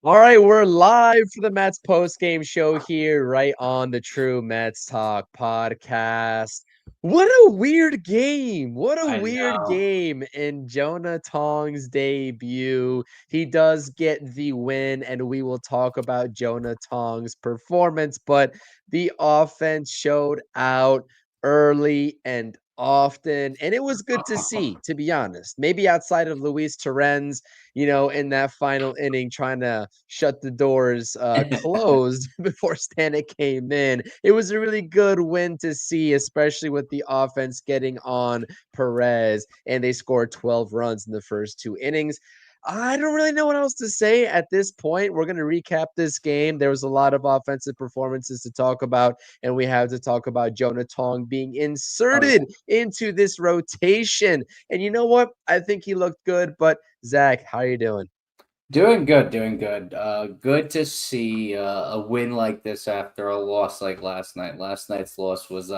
All right, we're live for the Mets post-game show here, right on the True Mets Talk podcast. What a weird game. What a I weird know. game in Jonah Tong's debut. He does get the win, and we will talk about Jonah Tong's performance, but the offense showed out early and often, and it was good to see, to be honest. Maybe outside of Luis Torrens, in that final inning, trying to shut the doors closed before Stanek came in. It was a really good win to see, especially with the offense getting on Perez, and they scored 12 runs in the first two innings. I don't really know what else to say at this point. We're going to recap this game. There was a lot of offensive performances to talk about, and we have to talk about Jonah Tong being Oh inserted yeah. into this rotation. And you know what? I think he looked good, but Zach, how are you doing? Doing good, doing good. Good to see a win like this after a loss like last night. Last night's loss was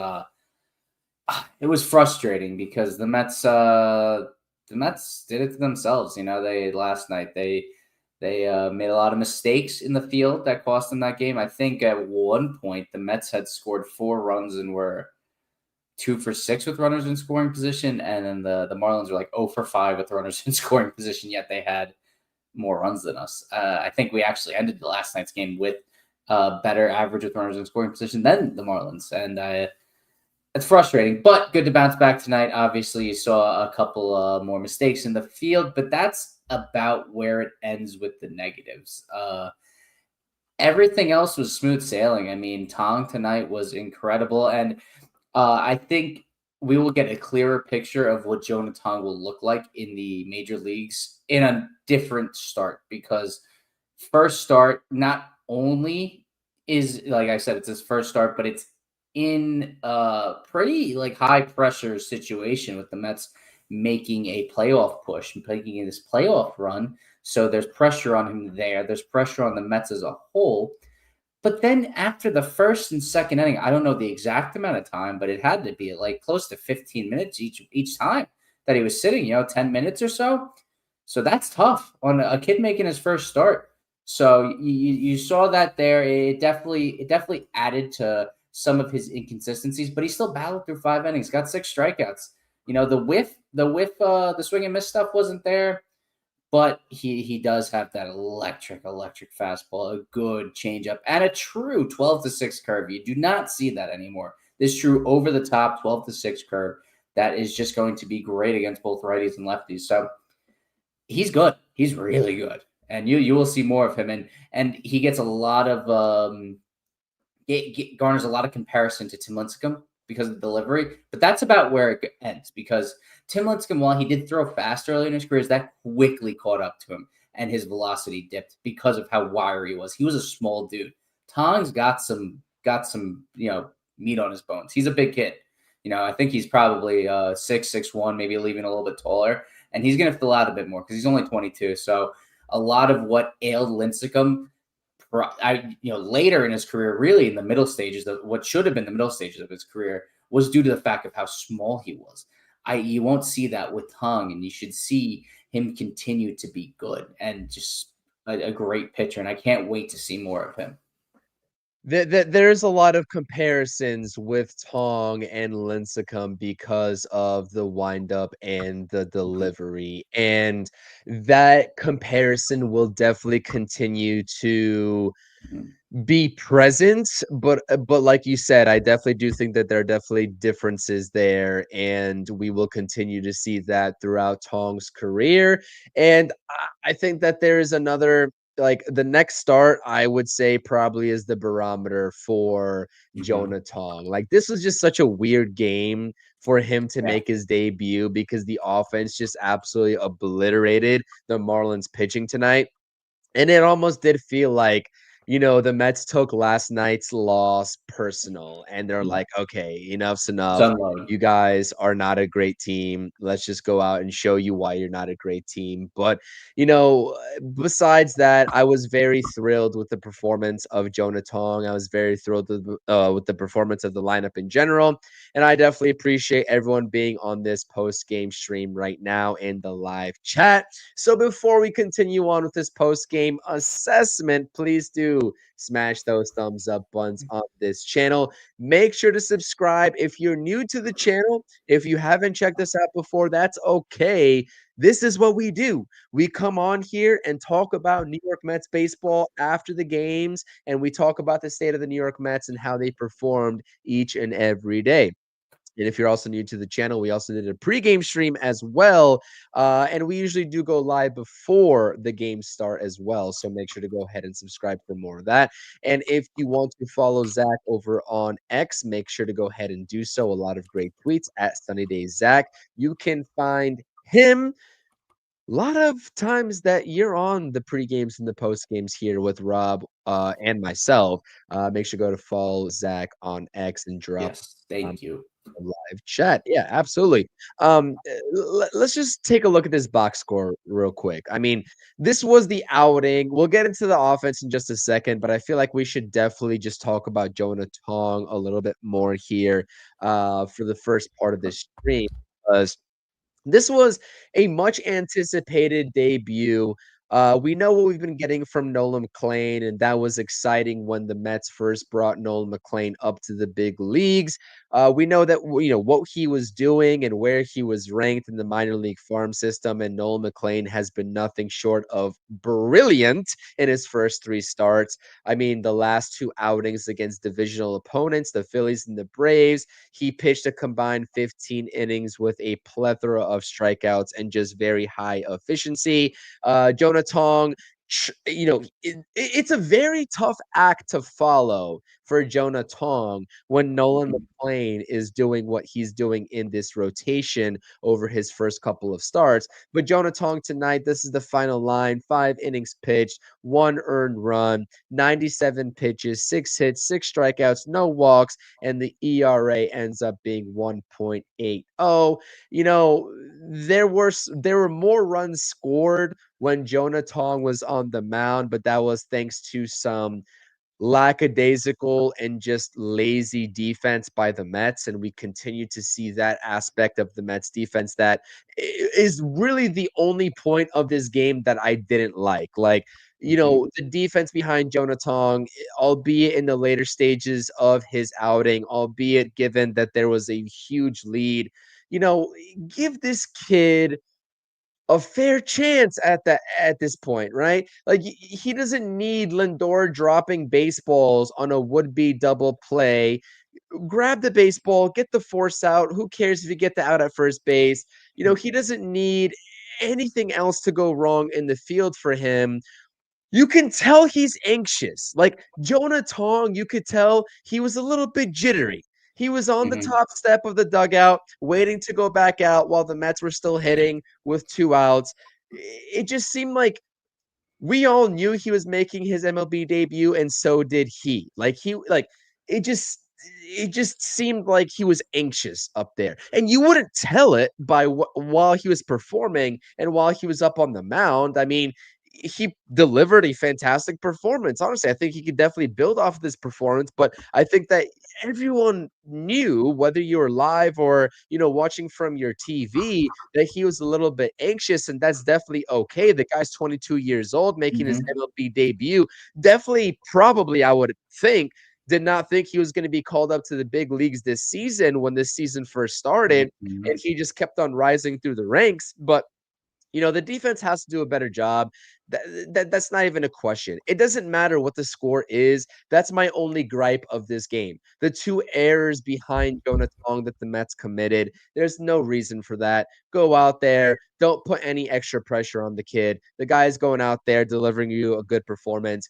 it was frustrating because the Mets did it to themselves. They last night they made a lot of mistakes in the field that cost them that game. I think at one point the Mets had scored 4 runs and were 2 for 6 with runners in scoring position, and then the Marlins were like 0 for 5 with runners in scoring position. Yet they had more runs than us. I think we actually ended the last night's game with better average with runners in scoring position than the Marlins, and it's frustrating, but good to bounce back tonight. Obviously, you saw a couple more mistakes in the field, but that's about where it ends with the negatives. Everything else was smooth sailing. I mean, Tong tonight was incredible, and I think we will get a clearer picture of what Jonah Tong will look like in the major leagues in a different start because first start not only is, like I said, it's his first start, but it's in a pretty like high pressure situation with the Mets making a playoff push and making this playoff run. So there's pressure on him there. There's pressure on the Mets as a whole. But then after the first and second inning, I don't know the exact amount of time, but it had to be like close to 15 minutes each time that he was sitting, 10 minutes or so. So that's tough on a kid making his first start. So you saw that there. It definitely added to some of his inconsistencies, but he still battled through 5 innings, got 6 strikeouts. The swing and miss stuff wasn't there, but he does have that electric fastball, a good changeup, and a true 12-6 curve. You do not see that anymore. This true over the top 12-6 curve that is just going to be great against both righties and lefties. So he's good. He's really good, and you will see more of him. And he gets a lot of garners a lot of comparison to Tim Lincecum because of the delivery, but that's about where it ends because Tim Lincecum, while he did throw fast early in his career, that quickly caught up to him and his velocity dipped because of how wiry he was. He was a small dude. Tong's got some meat on his bones. He's a big kid. I think he's probably 6'1", maybe even a little bit taller, and he's gonna fill out a bit more because he's only 22. So a lot of what ailed Lincecum later in his career, really in the middle stages of what should have been the middle stages of his career, was due to the fact of how small he was. You won't see that with Tong, and you should see him continue to be good and just a great pitcher. And I can't wait to see more of him. There's a lot of comparisons with Tong and Lincecum because of the windup and the Mhm. delivery, and that comparison will definitely continue to Mhm. be present, but like you said, I definitely do think that there are definitely differences there, and we will continue to see that throughout Tong's career. And I think that there is another, like, the next start, I would say probably is the barometer for Mhm. Jonah Tong. Like, this was just such a weird game for him to Yeah. make his debut because the offense just absolutely obliterated the Marlins pitching tonight. And it almost did feel like the Mets took last night's loss personal, and they're Mm. like, "Okay, enough's enough. Sunload. You guys are not a great team. Let's just go out and show you why you're not a great team." But, besides that, I was very thrilled with the performance of Jonah Tong. I was very thrilled with the performance of the lineup in general, and I definitely appreciate everyone being on this post-game stream right now in the live chat. So before we continue on with this post-game assessment, please do smash those thumbs up buttons on this channel. Make sure to subscribe if you're new to the channel. If you haven't checked us out before, that's okay. This is what we do. We come on here and talk about New York Mets baseball after the games, and we talk about the state of the New York Mets and how they performed each and every day. And if you're also new to the channel, we also did a pregame stream as well. And we usually do go live before the games start as well. So make sure to go ahead and subscribe for more of that. And if you want to follow Zach over on X, make sure to go ahead and do so. A lot of great tweets at Sunny Days Zach. You can find him a lot of times that you're on the pre-games and the post-games here with Rob and myself. Make sure to go to follow Zach on X and drop Yes, um, thank you. a live chat. Yeah, absolutely. Let's just take a look at this box score real quick. I mean, this was the outing. We'll get into the offense in just a second, but I feel like we should definitely just talk about Jonah Tong a little bit more here for the first part of this stream because this was a much anticipated debut. We know what we've been getting from Nolan McLean, and that was exciting when the Mets first brought Nolan McLean up to the big leagues. We know that what he was doing and where he was ranked in the minor league farm system, and Nolan McLean has been nothing short of brilliant in his first three starts. I mean, the last two outings against divisional opponents, the Phillies and the Braves, he pitched a combined 15 innings with a plethora of strikeouts and just very high efficiency. Jonah Tong, it's a very tough act to follow for Jonah Tong when Nolan Mhm. McLean is doing what he's doing in this rotation over his first couple of starts. But Jonah Tong tonight, this is the final line: 5 innings pitched, 1 earned run, 97 pitches, 6 hits, 6 strikeouts, no walks, and the ERA ends up being 1.80. There were more runs scored when Jonah Tong was on the mound, but that was thanks to some lackadaisical and just lazy defense by the Mets. And we continue to see that aspect of the Mets defense that is really the only point of this game that I didn't like. Like, Mhm. the defense behind Jonah Tong, albeit in the later stages of his outing, albeit given that there was a huge lead, you know, give this kid a fair chance at this point, right? Like he doesn't need Lindor dropping baseballs on a would-be double play. Grab the baseball, get the force out. Who cares if you get the out at first base? He doesn't need anything else to go wrong in the field for him. You can tell he's anxious. Like Jonah Tong, you could tell he was a little bit jittery. He was on the Mhm. top step of the dugout, waiting to go back out while the Mets were still hitting with 2 outs. It just seemed like we all knew he was making his MLB debut, and so did he. It just it just seemed like he was anxious up there, and you wouldn't tell it by while he was performing and while he was up on the mound. I mean, he delivered a fantastic performance. Honestly, I think he could definitely build off of this performance, but I think that everyone knew, whether you were live or watching from your TV, that he was a little bit anxious, and that's definitely okay. The guy's 22 years old, making his Mhm. MLB debut. Definitely, probably, I would think, did not think he was going to be called up to the big leagues this season when this season first started, Mhm. and he just kept on rising through the ranks. But the defense has to do a better job. That's not even a question. It doesn't matter what the score is. That's my only gripe of this game. The two errors behind Jonah Tong that the Mets committed. There's no reason for that. Go out there. Don't put any extra pressure on the kid. The guy's going out there delivering you a good performance.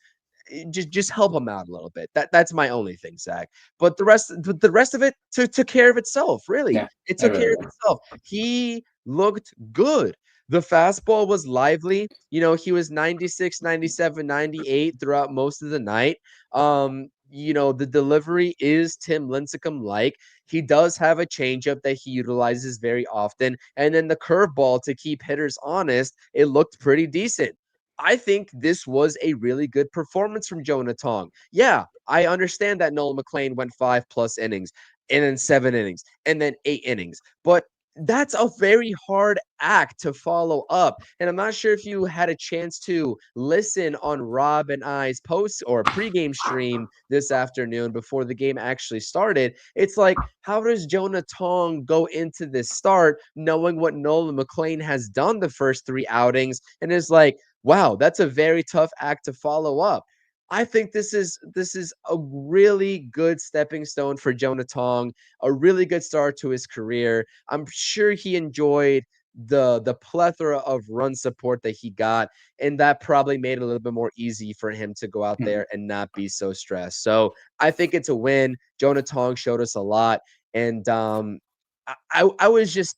Just help him out a little bit. That's my only thing, Zach. But the rest of it took care of itself. Really, Yeah, it I took care really of did. itself. He looked good. The fastball was lively. He was 96, 97, 98 throughout most of the night. The delivery is Tim Lincecum like. He does have a changeup that he utilizes very often. And then the curveball, to keep hitters honest, it looked pretty decent. I think this was a really good performance from Jonah Tong. Yeah, I understand that Nolan McLean went 5+ innings and then 7 innings and then 8 innings. But that's a very hard act to follow up. And I'm not sure if you had a chance to listen on Rob and I's post or pregame stream this afternoon before the game actually started. It's like, how does Jonah Tong go into this start knowing what Nolan McLean has done the first 3 outings? And is like, wow, that's a very tough act to follow up. I think this is a really good stepping stone for Jonah Tong, a really good start to his career. I'm sure he enjoyed the plethora of run support that he got, and that probably made it a little bit more easy for him to go out there and not be so stressed. So I think it's a win. Jonah Tong showed us a lot, and I was just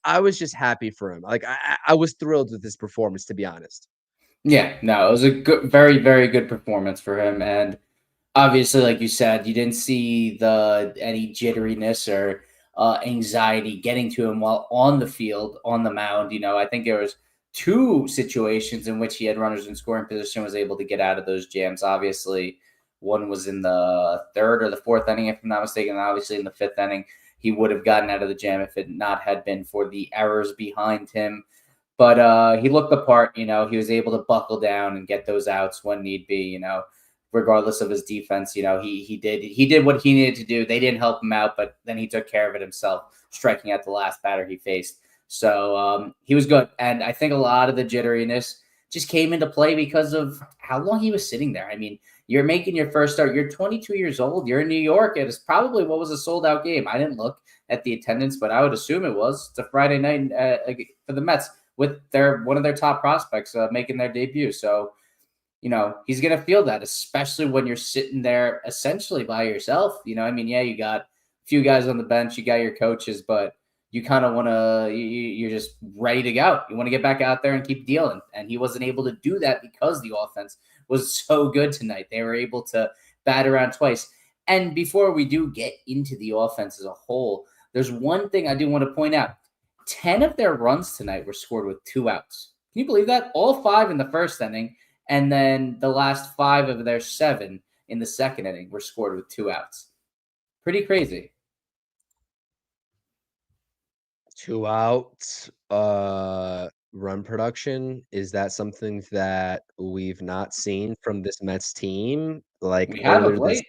happy for him. Like I was thrilled with this performance, to be honest. Yeah, no, it was a good, very, very good performance for him. And obviously, like you said, you didn't see the any jitteriness or anxiety getting to him while on the field, on the mound. I think there was two situations in which he had runners in scoring position, was able to get out of those jams. Obviously, one was in the third or the fourth inning, if I'm not mistaken. And obviously, in the fifth inning, he would have gotten out of the jam if it not had been for the errors behind him. But he looked the part. He was able to buckle down and get those outs when need be. Regardless of his defense, he did what he needed to do. They didn't help him out, but then he took care of it himself, striking out the last batter he faced. So he was good, and I think a lot of the jitteriness just came into play because of how long he was sitting there. I mean, you're making your first start. You're 22 years old. You're in New York. It is probably what was a sold out game. I didn't look at the attendance, but I would assume it was. It's a Friday night for the Mets with one of their top prospects making their debut. So he's going to feel that, especially when you're sitting there essentially by yourself. I mean, yeah, you got a few guys on the bench, you got your coaches, but you kind of want to, you're just ready to go. You want to get back out there and keep dealing. And he wasn't able to do that because the offense was so good tonight. They were able to bat around twice. And before we do get into the offense as a whole, there's one thing I do want to point out. 10 of their runs tonight were scored with 2 outs. Can you believe that? All 5 in the first inning. And then the last 5 of their 7 in the second inning were scored with 2 outs. Pretty crazy. 2 outs, run production. Is that something that we've not seen from this Mets team like We have earlier of this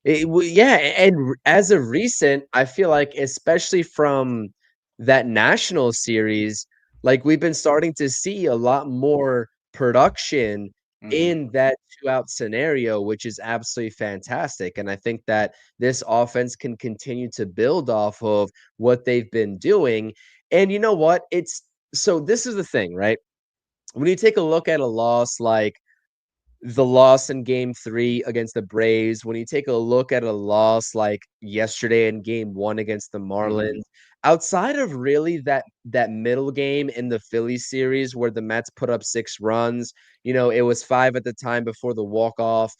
late. Yeah, and as of recent, I feel like especially from that national series, like we've been starting to see a lot more production Mm-hmm. in that 2 out scenario, which is absolutely fantastic. And I think that this offense can continue to build off of what they've been doing. And you know what? This is the thing, right? When you take a look at a loss like the loss in game 3 against the Braves, when you take a look at a loss like yesterday in game 1 against the Mm-hmm. Marlins, outside of really that middle game in the Phillies series where the Mets put up 6 runs, it was 5 at the time before the walk-off.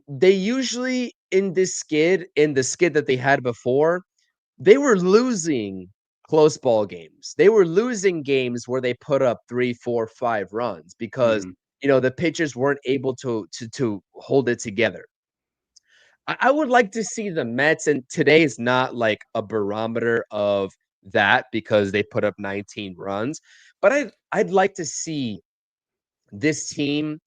They usually in the skid that they had before, they were losing close ball games. They were losing games where they put up 3, 4, 5 runs because, Mm-hmm. the pitchers weren't able to hold it together. I would like to see the Mets, and today is not like a barometer of that because they put up 19 runs, but I'd like to see this team.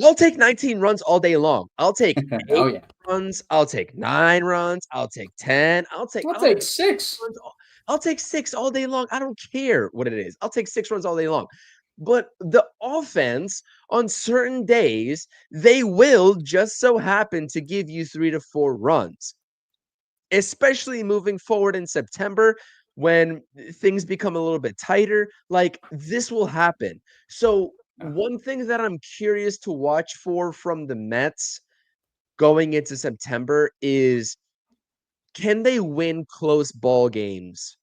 I'll take 19 runs all day long. I'll take Oh 8 yeah. runs, I'll take 9 runs, I'll take 10, I'll I'll take take 6. runs all I'll take 6 all day long. I don't care what it is. I'll take 6 runs all day long. But the offense, on certain days, they will just so happen to give you 3 to 4 runs, especially moving forward in September when things become a little bit tighter. Like, this will happen. So, one thing that I'm curious to watch for from the Mets going into September is, can they win close ball games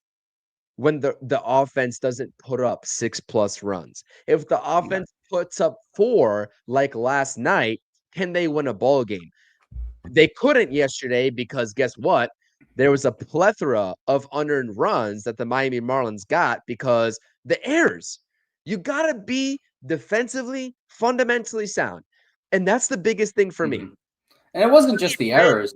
when the offense doesn't put up 6+ runs. If the Yeah. offense puts up 4 like last night, can they win a ball game? They couldn't yesterday because guess what? There was a plethora of unearned runs that the Miami Marlins got because the errors. You got to be defensively fundamentally sound. And that's the biggest thing for me. Mhm. And it wasn't just the Men errors.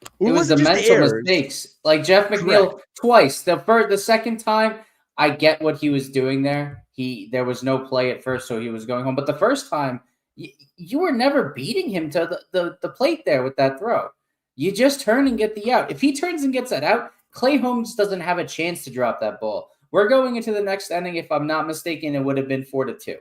It It was wasn't the just the mental errors. mistakes. Like Jeff Correct. McNeil twice. The second time, I get what he was doing there. There was no play at first, so he was going home. But the first time, you were never beating him to the plate there with that throw. You just turn and get the out. If he turns and gets that out, Clay Holmes doesn't have a chance to drop that ball. We're going into the next inning. If I'm not mistaken, it would have been 4-2.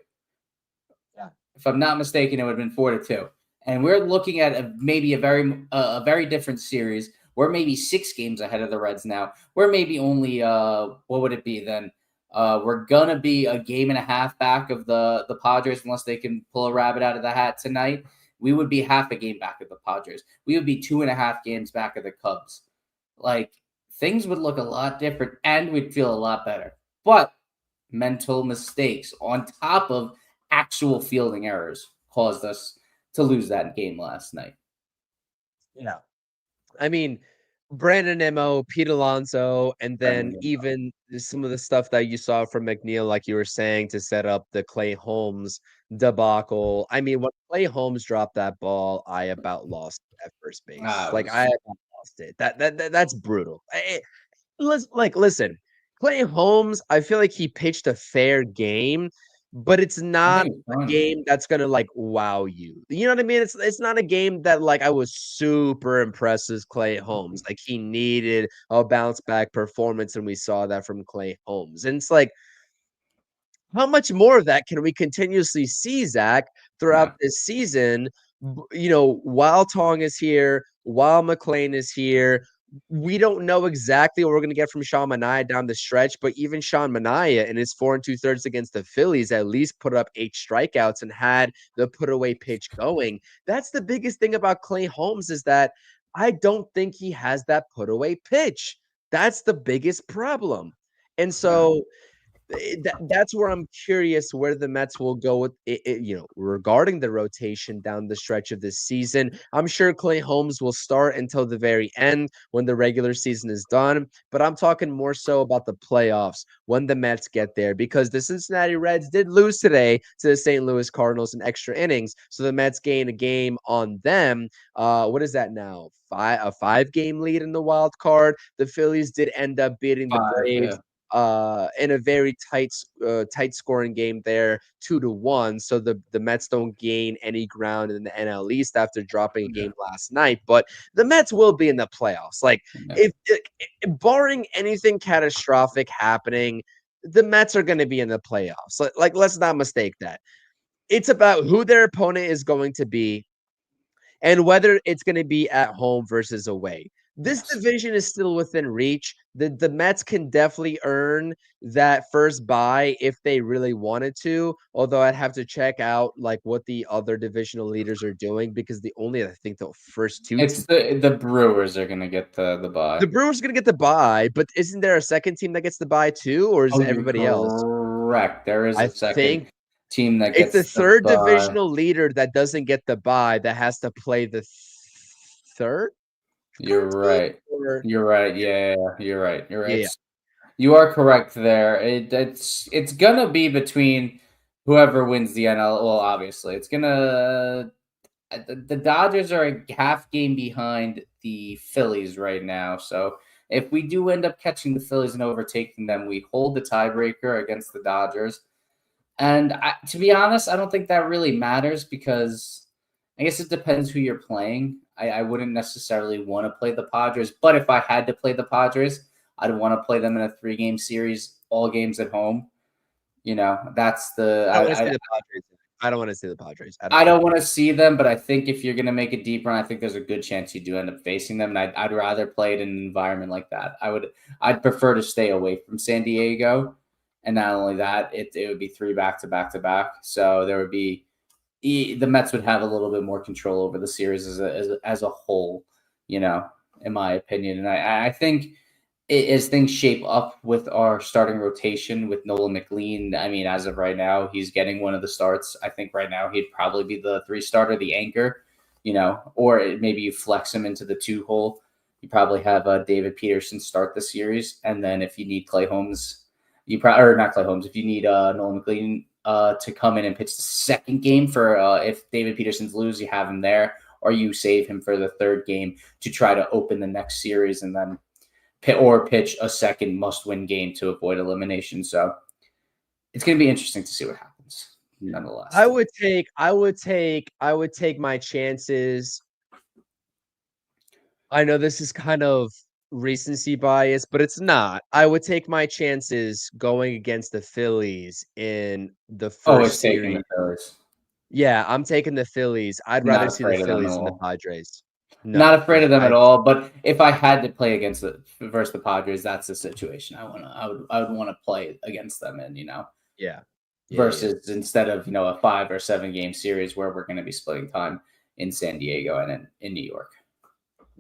Yeah. If I'm not mistaken, it would have been 4-2. And we're looking at maybe a very different series. We're maybe 6 games ahead of the Reds now. We're maybe only what would it be then? We're gonna be a game and a half back of the Padres unless they can pull a rabbit out of the hat tonight. We would be half a game back of the Padres. We would be 2.5 games back of the Cubs. Like things would look a lot different and we'd feel a lot better. But mental mistakes on top of actual fielding errors caused us to lose that game last night. Yeah. I mean, Brandon Nimmo, Pete Alonso, and then Brendan, even some of the stuff that you saw from McNeil, like you were saying, to set up the Clay Holmes debacle. I mean, when Clay Holmes dropped that ball, I about lost it at first base. I Like I was about lost it. That's brutal. Listen, Clay Holmes, I feel like he pitched a fair game, but it's I not think it's a fun. game that's gonna like wow you. You know what I mean? It's not a game that like I was super impressed with Clay Holmes. Like he needed a bounce back performance, and we saw that from Clay Holmes. And it's like how much more of that can we continuously see, Zach, throughout Yeah. this season? While Tong is here, while McLean is here, we don't know exactly what we're going to get from Sean Manaea down the stretch, but even Sean Manaea in his 4 2/3 against the Phillies at least put up 8 strikeouts and had the put away pitch going. That's the biggest thing about Clay Holmes is that I don't think he has that put away pitch. That's the biggest problem. And Yeah. so that's where I'm curious where the Mets will go with it, regarding the rotation down the stretch of this season. I'm sure Clay Holmes will start until the very end when the regular season is done, but I'm talking more so about the playoffs when the Mets get there because the Cincinnati Reds did lose today to the St. Louis Cardinals in extra innings, so the Mets gain a game on them. What is that now? A 5-game lead in the wild card. The Phillies did end up beating the 5, yeah. Braves in a very tight scoring game there, 2-1. So the Mets don't gain any ground in the NL East after dropping a Yeah. game last night. But the Mets will be in the playoffs. Like Yeah. if barring anything catastrophic happening, the Mets are going to be in the playoffs. Like let's not mistake that. It's about who their opponent is going to be and whether it's going to be at home versus away. This Yes. division is still within reach. The Mets can definitely earn that first bye if they really wanted to. Although I'd have to check out like what the other divisional leaders are doing because I think the first two It's teams. the Brewers are gonna get the bye. The Brewers are going to get the bye, but isn't there a second team that gets the bye too, or is Oh, it you're everybody else? correct. There is I a second think team that it's the gets the third bye. divisional leader that doesn't get the bye that has to play the third You're team, right. or You're right. Yeah, you're right. You're right. yeah. You are correct there. It's gonna be between whoever wins the NL. Well, obviously, it's gonna. The Dodgers are a half game behind the Phillies right now. So if we do end up catching the Phillies and overtaking them, we hold the tiebreaker against the Dodgers. And to be honest, I don't think that really matters because I guess it depends who you're playing. I wouldn't necessarily want to play the Padres, but if I had to play the Padres, I'd want to play them in a 3-game series, all games at home. That's the I don't wanna see the Padres. I don't wanna see the Padres at I all. don't want to see them, but I think if you're going to make a deep run, I think there's a good chance you do end up facing them. And I'd rather play it in an environment like that. I'd prefer to stay away from San Diego. And not only that, it would be 3 back to back to back. So there would be the Mets would have a little bit more control over the series as a whole, in my opinion. And I think as things shape up with our starting rotation with Nolan McLean, I mean, as of right now, he's getting one of the starts. I think right now he'd probably be the 3 starter, the anchor, or maybe you flex him into the 2 hole. You probably have David Peterson start the series, and then if you need Clay Holmes, or not Clay Holmes, if you need Nolan McLean to come in and pitch the second game for if David Peterson's lose, you have him there, or you save him for the third game to try to open the next series, and then pitch a second must-win game to avoid elimination. So it's going to be interesting to see what happens. Nonetheless, I would take my chances. I know this is kind of recency bias, but it's not. I would take my chances going against the Phillies in the always first taking series. the Phillies. Yeah, I'm taking the Phillies. I'd Not rather see the afraid of them at Phillies than the all. Padres. Not No, afraid no, of them at all. But if I had to play against versus the Padres, that's the situation I would want to play against them in. yeah, yeah. Versus instead of a 5 or 7 game series where we're going to be splitting time in San Diego and in New York.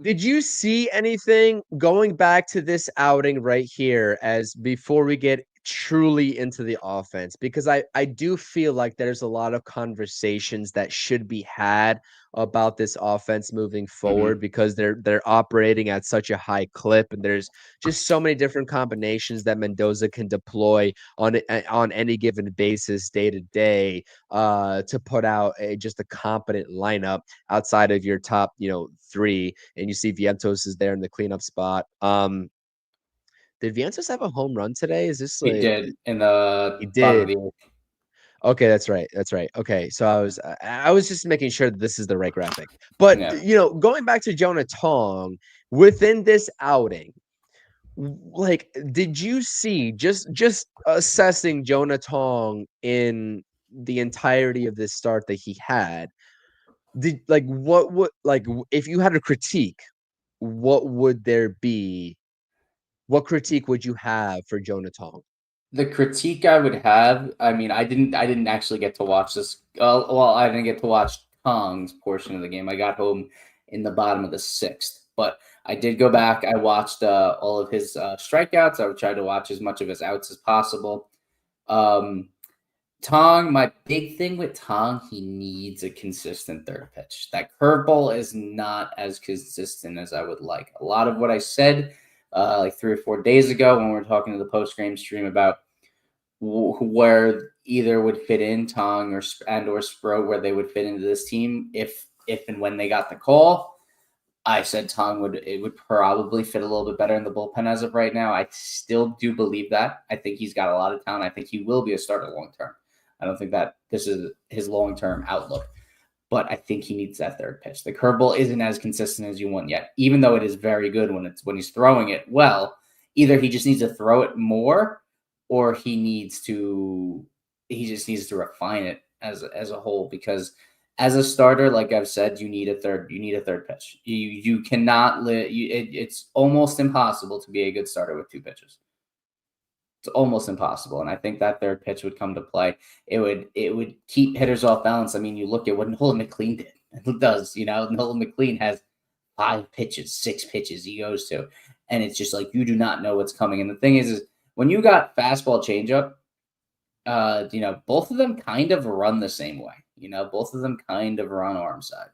Did you see anything going back to this outing right here as before we get truly into the offense? Because I do feel like there's a lot of conversations that should be had about this offense moving Mm-hmm. forward because they're operating at such a high clip and there's just so many different combinations that Mendoza can deploy on any given basis day to day to put out just a competent lineup outside of your top, 3, and you see Vientos is there in the cleanup spot. Did Vientos have a home run today? Is this He like did in he the bottom of did? the 8th. Okay, that's right. That's right. Okay, so I was just making sure that this is the right graphic. But Yeah. going back to Jonah Tong within this outing, like, did you see just assessing Jonah Tong in the entirety of this start that he had? Did like what would like if you had a critique, what would there be? What critique would you have for Jonah Tong? The critique I would have, I mean, I didn't actually get to watch this. Well, I didn't get to watch Kong's portion of the game. I got home in the bottom of the 6th, but I did go back. I watched all of his strikeouts. I would try to watch as much of his outs as possible. Um, Tong, my big thing with Tong, he needs a consistent third pitch. That curveball is not as consistent as I would like. A lot of what I said like 3 or 4 days ago when we were talking to the post-game stream about where either would fit in Tong or Spro, where they would fit into this team if and when they got the call. I said Tong would probably fit a little bit better in the bullpen as of right now. I still do believe that. I think he's got a lot of talent. I think he will be a starter long term. I don't think that this is his long term outlook, but I think he needs that third pitch. The curveball isn't as consistent as you want yet, even though it is very good when he's throwing it well. Either he just needs to throw it more, or he just needs to refine it as a whole, because as a starter, like I've said, you need a third pitch. You cannot it's almost impossible to be a good starter with 2 pitches. It's almost impossible, and I think that third pitch would come to play. It would keep hitters off balance. I mean, you look at what Nolan McLean did. It does, Nolan McLean has 5 pitches, 6 pitches he goes to, and it's just like you do not know what's coming. And the thing is when you got fastball changeup, both of them kind of run the same way. Both of them kind of run arm side.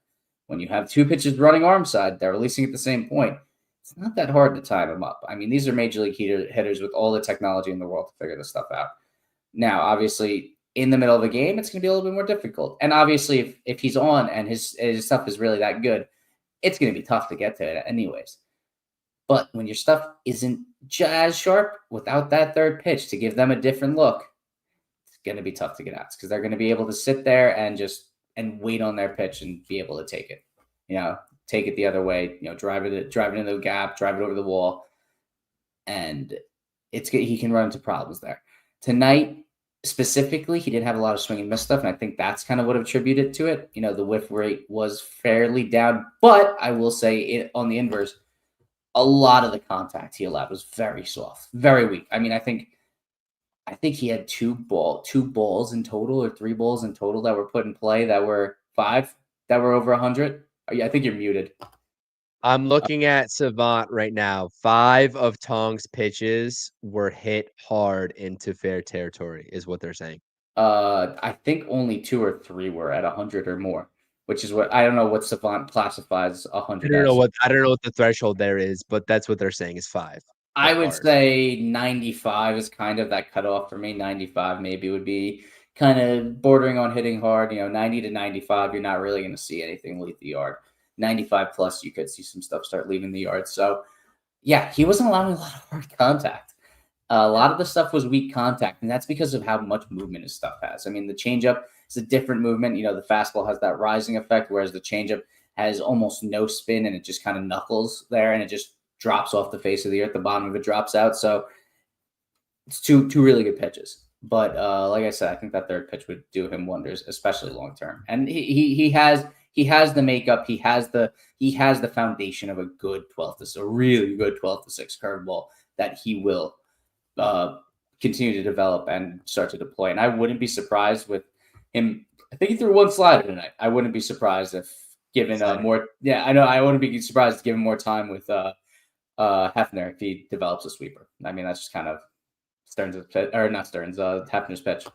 When you have 2 pitches running arm side, they're releasing at the same point. It's not that hard to time them up. I mean, these are major league hitters with all the technology in the world to figure this stuff out. Now, obviously, in the middle of a game, it's going to be a little bit more difficult. And obviously, if he's on and his stuff is really that good, it's going to be tough to get to it anyways. But when your stuff isn't as sharp, without that third pitch to give them a different look, it's going to be tough to get outs because they're going to be able to sit there and wait on their pitch and be able to take it. Take it the other way. Drive it into the gap, drive it over the wall, and he can run into problems there. Tonight, specifically, he didn't have a lot of swing and miss stuff, and I think that's kind of what attributed to it. The whiff rate was fairly down, but I will say on the inverse, a lot of the contact he allowed was very soft, very weak. I mean, I think he had two balls in total, or 3 balls in total that were put in play that were 5 that were over 100. I think you're muted. I'm looking at Savant right now. 5 of Tong's pitches were hit hard into fair territory, is what they're saying. I think only 2 or 3 were at 100 or more, which is what I don't know what Savant classifies 100 as. I don't know what the threshold there is, but that's what they're saying is 5 I hit would hard. say 95 is kind of that cutoff for me. 95 maybe would be kind of bordering on hitting hard. 90 to 95, you're not really going to see anything leave the yard. 95 plus, you could see some stuff start leaving the yard. So, yeah, he wasn't allowing a lot of hard contact. A Yeah. lot of the stuff was weak contact, and that's because of how much movement his stuff has. I mean, the changeup is a different movement. The fastball has that rising effect, whereas the changeup has almost no spin and it just kind of knuckles there and it just drops off the face of the earth. The bottom of it drops out. So it's two really good pitches. But like I said, I think that third pitch would do him wonders, especially long term. And he has the makeup. He has the foundation of a good 12 to a really good 12-6 curveball that he will uh, continue to develop and start to deploy. And I wouldn't be surprised with him. I think he threw one slider tonight. I wouldn't be surprised if given Slider. more. Yeah, I know. I wouldn't be surprised given more time with Hefner if he develops a sweeper. I mean, that's just kind of Stearns' pitch, or not Stearns, Hefner's pitch.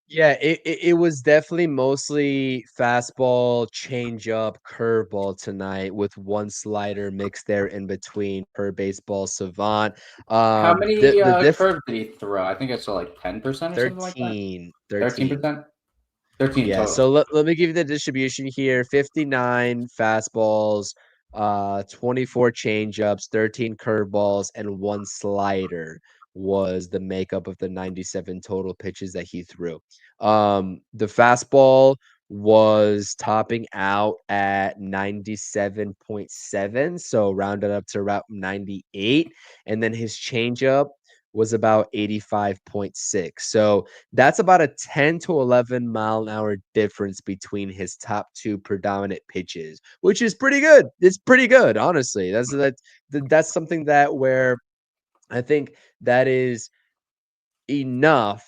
Yeah, it was definitely mostly fastball, changeup, curveball tonight with one slider mixed there in between per baseball savant. How The many the diff curves did he throw? I think I saw like 10% or something like that. 13, 13. 13%. 13 Yeah, total. so let me give you the distribution here. 59 fastballs, 24 changeups, 13 curveballs, and one slider was the makeup of the 97 total pitches that he threw. The fastball was topping out at 97.7, so rounded up to about 98, and then his changeup was about 85.6. So that's about a 10 to 11 mile an hour difference between his top 2 predominant pitches, which is pretty good. It's pretty good, honestly. That's something that where I think that is enough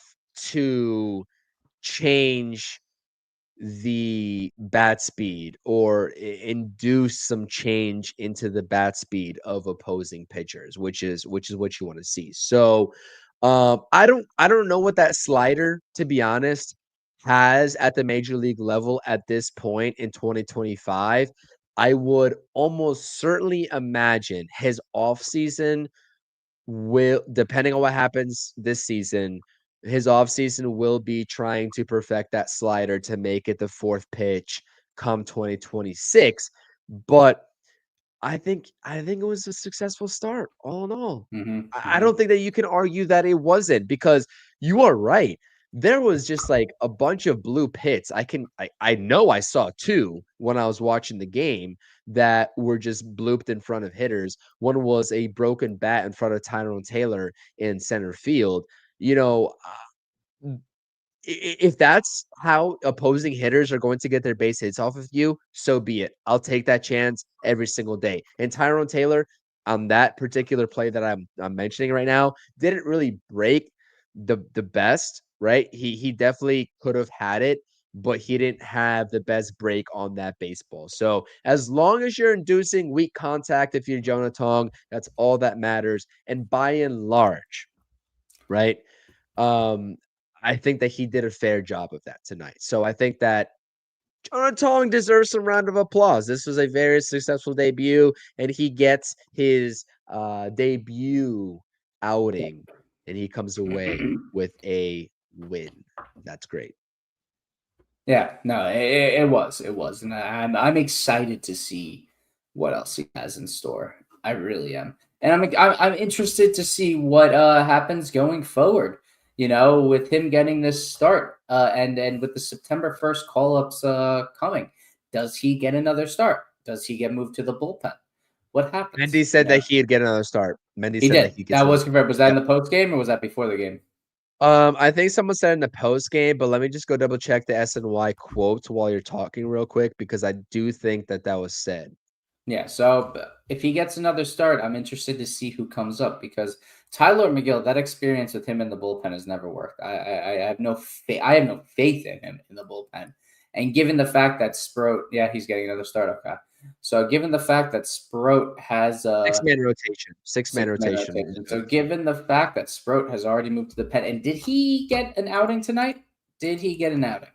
to change the bat speed or induce some change into the bat speed of opposing pitchers, which is what you want to see. So, I don't know what that slider, to be honest, has at the major league level at this point in 2025. I would almost certainly imagine his offseason will, depending on what happens this season, his offseason will be trying to perfect that slider to make it the fourth pitch come 2026. But I think it was a successful start, all in all. Mm-hmm, I mm-hmm. don't think that you can argue that it wasn't because you are right. There was just like a bunch of blue pits. I know I saw two when I was watching the game that were just blooped in front of hitters. One was a broken bat in front of Tyrone Taylor in center field. You know, if that's how opposing hitters are going to get their base hits off of you, so be it. I'll take that chance every single day. And Tyrone Taylor, on that particular play that I'm mentioning right now, didn't really break the best, right? He definitely could have had it, but he didn't have the best break on that baseball. So as long as you're inducing weak contact, if you're Jonah Tong, that's all that matters. And by and large, right? Um, I think that he did a fair job of that tonight. So I think that Jonah Tong deserves some round of applause. This was a very successful debut, and he gets his debut outing, and he comes away with a win. That's great. Yeah, no, it was, and I'm excited to see what else he has in store. I really am, and I'm interested to see what happens going forward. With him getting this start, and with the September 1st call ups coming, does he get another start? Does he get moved to the bullpen? What Mendy happens? said that he'd get another start. Mendy He said that did. he gets That another was start. confirmed. Was that in Yep. the post game or was that before the game? I think someone said in the post game, but let me just go double check the SNY quote while you're talking real quick because I do think that that was said. Yeah, so if he gets another start, I'm interested to see who comes up because Tyler McGill, that experience with him in the bullpen has never worked. I have no I have no faith in him in the bullpen. And given the fact that Sproat, yeah, he's getting another start. Okay. So given the fact that Sproat has Six-man rotation. Six-man six-man rotation is rotation, good. so given the fact that Sproat has already moved to the pen, and did he get an outing tonight? Did he get an outing?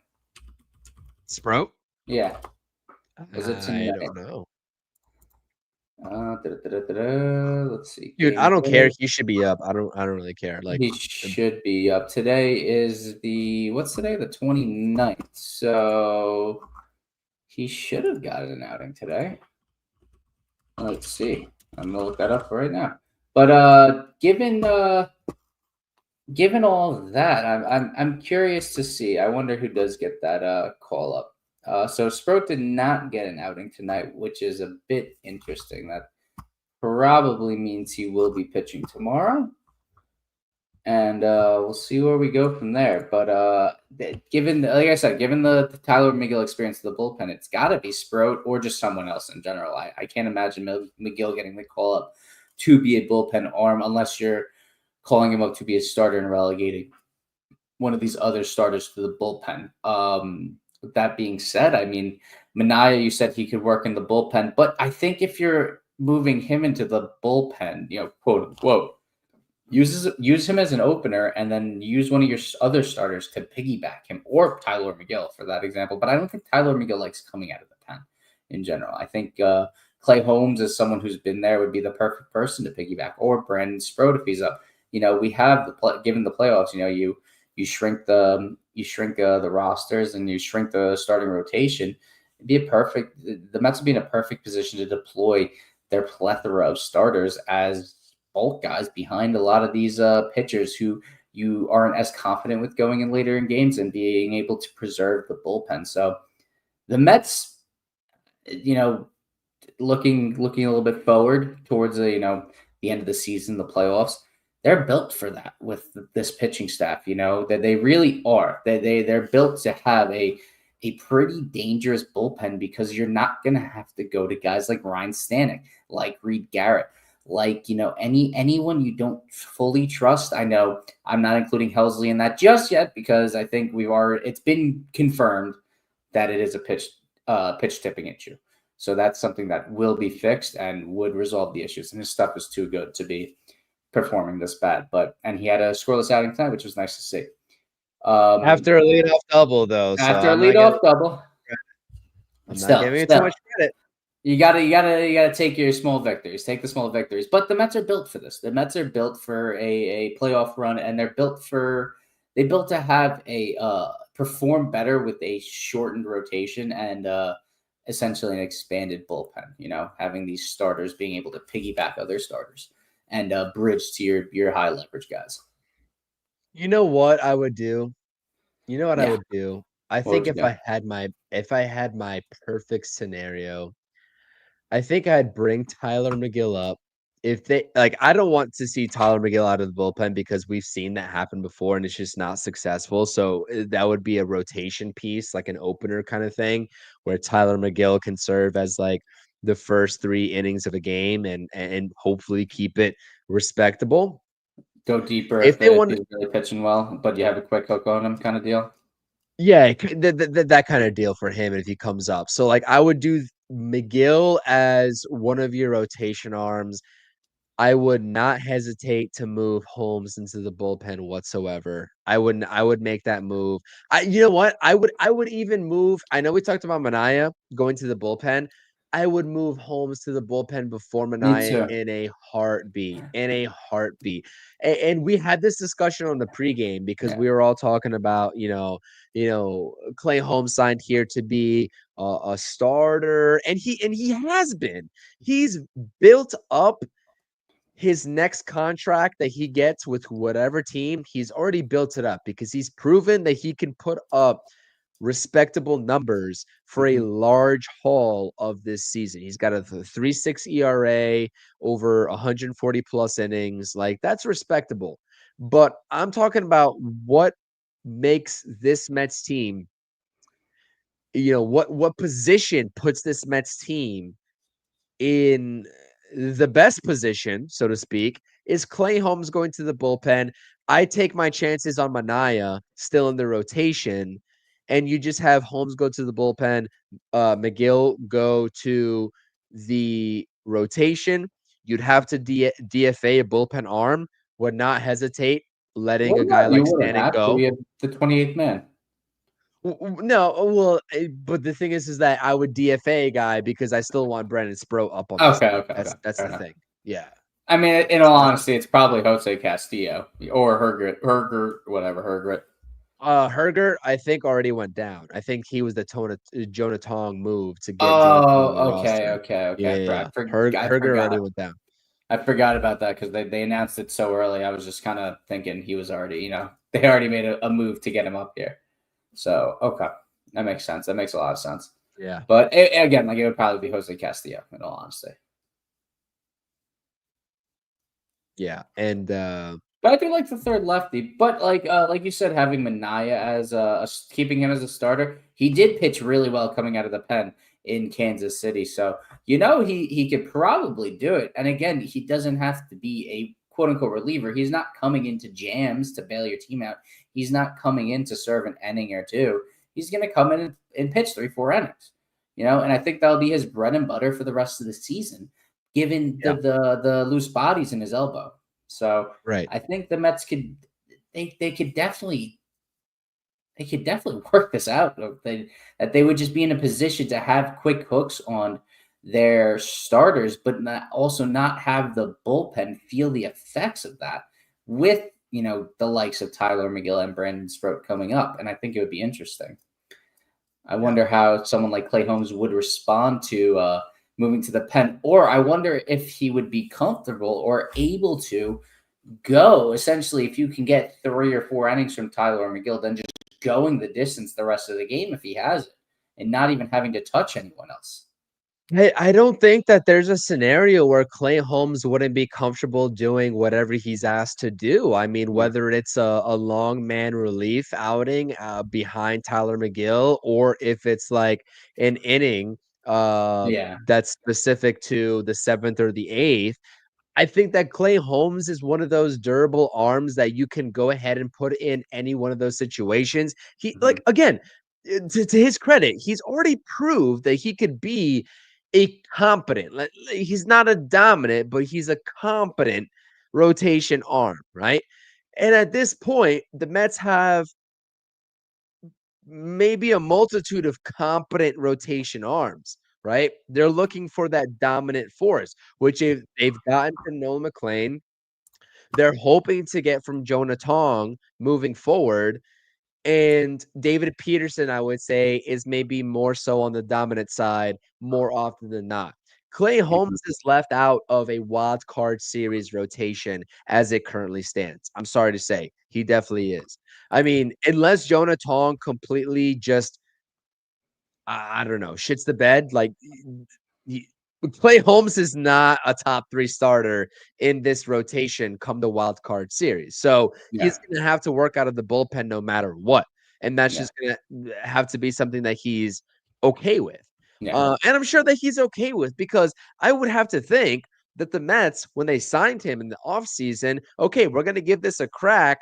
Sprout? Yeah. Was it I tonight? don't know. Let's see. Dude, Game I don't care. day. He should be up. I don't really care. Like, He should be up. Today is what's today? The 29th. So he should have gotten an outing today. Let's see. I'm gonna look that up right now. But given all of that, I'm curious to see. I wonder who does get that call up. So Sproat did not get an outing tonight, which is a bit interesting. That probably means he will be pitching tomorrow, and we'll see where we go from there. But given, like I said, given the Tyler McGill experience of the bullpen, it's got to be Sproat or just someone else in general. I can't imagine McGill getting the call up to be a bullpen arm unless you're calling him up to be a starter and relegating one of these other starters to the bullpen. With that being said, I mean, Minaya, you said he could work in the bullpen, but I think if you're moving him into the bullpen, quote unquote, use him as an opener and then use one of your other starters to piggyback him, or Tyler McGill for that example. But I don't think Tyler McGill likes coming out of the pen in general. I think Clay Holmes, as someone who's been there, would be the perfect person to piggyback, or Brandon Sproat if he's up. We have given the playoffs. You shrink the rosters and you shrink the starting rotation. It'd be the Mets would be in a perfect position to deploy their plethora of starters as bulk guys behind a lot of these pitchers who you aren't as confident with going in later in games and being able to preserve the bullpen. So the Mets, looking a little bit forward towards the end of the season, the playoffs, they're built for that with this pitching staff. That they really are. They're built to have a pretty dangerous bullpen because you're not going to have to go to guys like Ryan Stanek, like Reed Garrett, like anyone you don't fully trust. I know I'm not including Helsley in that just yet because I think it's been confirmed that it is a pitch tipping issue. So that's something that will be fixed and would resolve the issues. And his stuff is too good to be performing this bad. And he had a scoreless outing tonight, which was nice to see. After a leadoff double, though, so After a leadoff double, I'm not still, giving it too much credit. You gotta take your small victories. Take the small victories. But the Mets are built for this. The Mets are built for a playoff run, and they're built to have a perform better with a shortened rotation and essentially an expanded bullpen. Having these starters being able to piggyback other starters and bridge to your high leverage guys. You know what I would do? You know what I Yeah. would do? I What would think you do? if I had my perfect scenario, I think I'd bring Tyler McGill up. If they like, I don't want to see Tyler McGill out of the bullpen because we've seen that happen before and it's just not successful. So that would be a rotation piece, like an opener kind of thing, where Tyler McGill can serve as like the first 3 innings of a game and hopefully keep it respectable. Go deeper If they if want, he's really pitching well, but you have a quick hook on him kind of deal. yeah, that kind of deal for him if he comes up. So like I would do McGill as one of your rotation arms. I would not hesitate to move Holmes into the bullpen whatsoever. I would make that move. You know what? I would even move. I know we talked about Mania going to the bullpen. I would move Holmes to the bullpen before Me Mania too. in a heartbeat. In a heartbeat. And we had this discussion on the pregame because Yeah. we were all talking about, Clay Holmes signed here to be a starter, and he has been. He's built up his next contract that he gets with whatever team. He's already built it up because he's proven that he can put up respectable numbers for a large haul of this season. He's got a 3.6 ERA, over 140 plus innings. Like, that's respectable. But I'm talking about what makes this Mets team, what position puts this Mets team in the best position, so to speak, is Clay Holmes going to the bullpen. I take my chances on Mania still in the rotation, and you just have Holmes go to the bullpen, McGill go to the rotation. You'd have to DFA a bullpen arm. Would not hesitate letting Well, a guy no, you like wouldn't Stanek have to. go. We have the 28th man. No, well, but the thing is that I would DFA a guy because I still want Brandon Sproat up on this Okay, team. okay, okay. That's Fair the enough. thing. Yeah. I mean, in all honesty, it's probably Jose Castillo or Hergert, whatever, Hergert. Herger, I think already went down. I think he was the Jonah Tong move to get Jonah Tong on the Oh, okay, roster. okay, okay. Yeah, yeah, yeah. I Herger already forgot. went down. I forgot about that because they announced it so early. I was just kind of thinking he was already, they already made a move to get him up here. So, okay. That makes sense. That makes a lot of sense. Yeah. But again, like it would probably be Jose Castillo, in all honesty. Yeah. And But I do like the third lefty. But like you said, having Minaya as keeping him as a starter, he did pitch really well coming out of the pen in Kansas City. So he could probably do it. And again, he doesn't have to be a quote unquote reliever. He's not coming into jams to bail your team out. He's not coming in to serve an inning or two. He's going to come in and pitch 3-4 innings. And I think that'll be his bread and butter for the rest of the season, given yeah, the loose bodies in his elbow. So right. I think the Mets could definitely work this out. That they would just be in a position to have quick hooks on their starters, but also not have the bullpen feel the effects of that with the likes of Tyler McGill and Brandon Sproat coming up. And I think it would be interesting. I wonder how someone like Clay Holmes would respond to moving to the pen, or I wonder if he would be comfortable or able to go. Essentially, if you can get 3 or 4 innings from Tyler McGill, then just going the distance the rest of the game if he has it, and not even having to touch anyone else. I don't think that there's a scenario where Clay Holmes wouldn't be comfortable doing whatever he's asked to do. I mean, Yeah. whether it's a long man relief outing behind Tyler McGill, or if it's like an inning Yeah. that's specific to the 7th or the 8th. I think that Clay Holmes is one of those durable arms that you can go ahead and put in any one of those situations. He Mm-hmm. again, to his credit, he's already proved that he could be a competent. He's not a dominant, but he's a competent rotation arm, right? And at this point, the Mets have maybe a multitude of competent rotation arms, right? They're looking for that dominant force, which they've gotten from Noel McLean. They're hoping to get from Jonah Tong moving forward. And David Peterson, I would say, is maybe more so on the dominant side more often than not. Clay Holmes is left out of a wild card series rotation as it currently stands. I'm sorry to say, he definitely is. I mean, unless Jonah Tong completely just, I don't know, shits the bed, like Clay Holmes is not a top 3 starter in this rotation come the wild card series. So Yeah. he's going to have to work out of the bullpen no matter what. And that's Yeah. just going to have to be something that he's okay with. Yeah. And I'm sure that he's okay with, because I would have to think that the Mets, when they signed him in the offseason, okay, we're going to give this a crack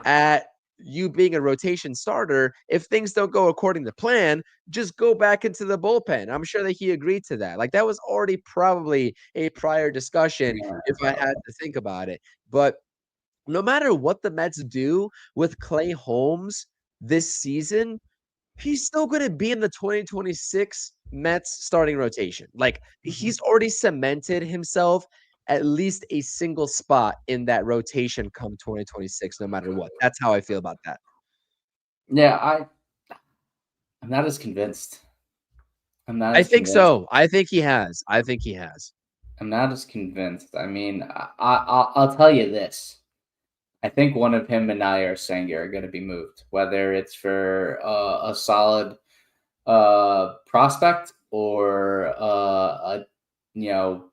at you being a rotation starter. If things don't go according to plan, just go back into the bullpen. I'm sure that he agreed to that. Like, that was already probably a prior discussion Yeah. if I had to think about it. But no matter what the Mets do with Clay Holmes this season, he's still going to be in the 2026 Mets starting rotation. Like, he's already cemented himself at least a single spot in that rotation come 2026, no matter what. That's how I feel about that. Yeah. I'm not as convinced. I'm not I as think convinced. so. I think he has. I think he has. I'm not as convinced. I mean, I'll tell you this. I think one of him and I or Sanger are going to be moved, whether it's for a solid prospect or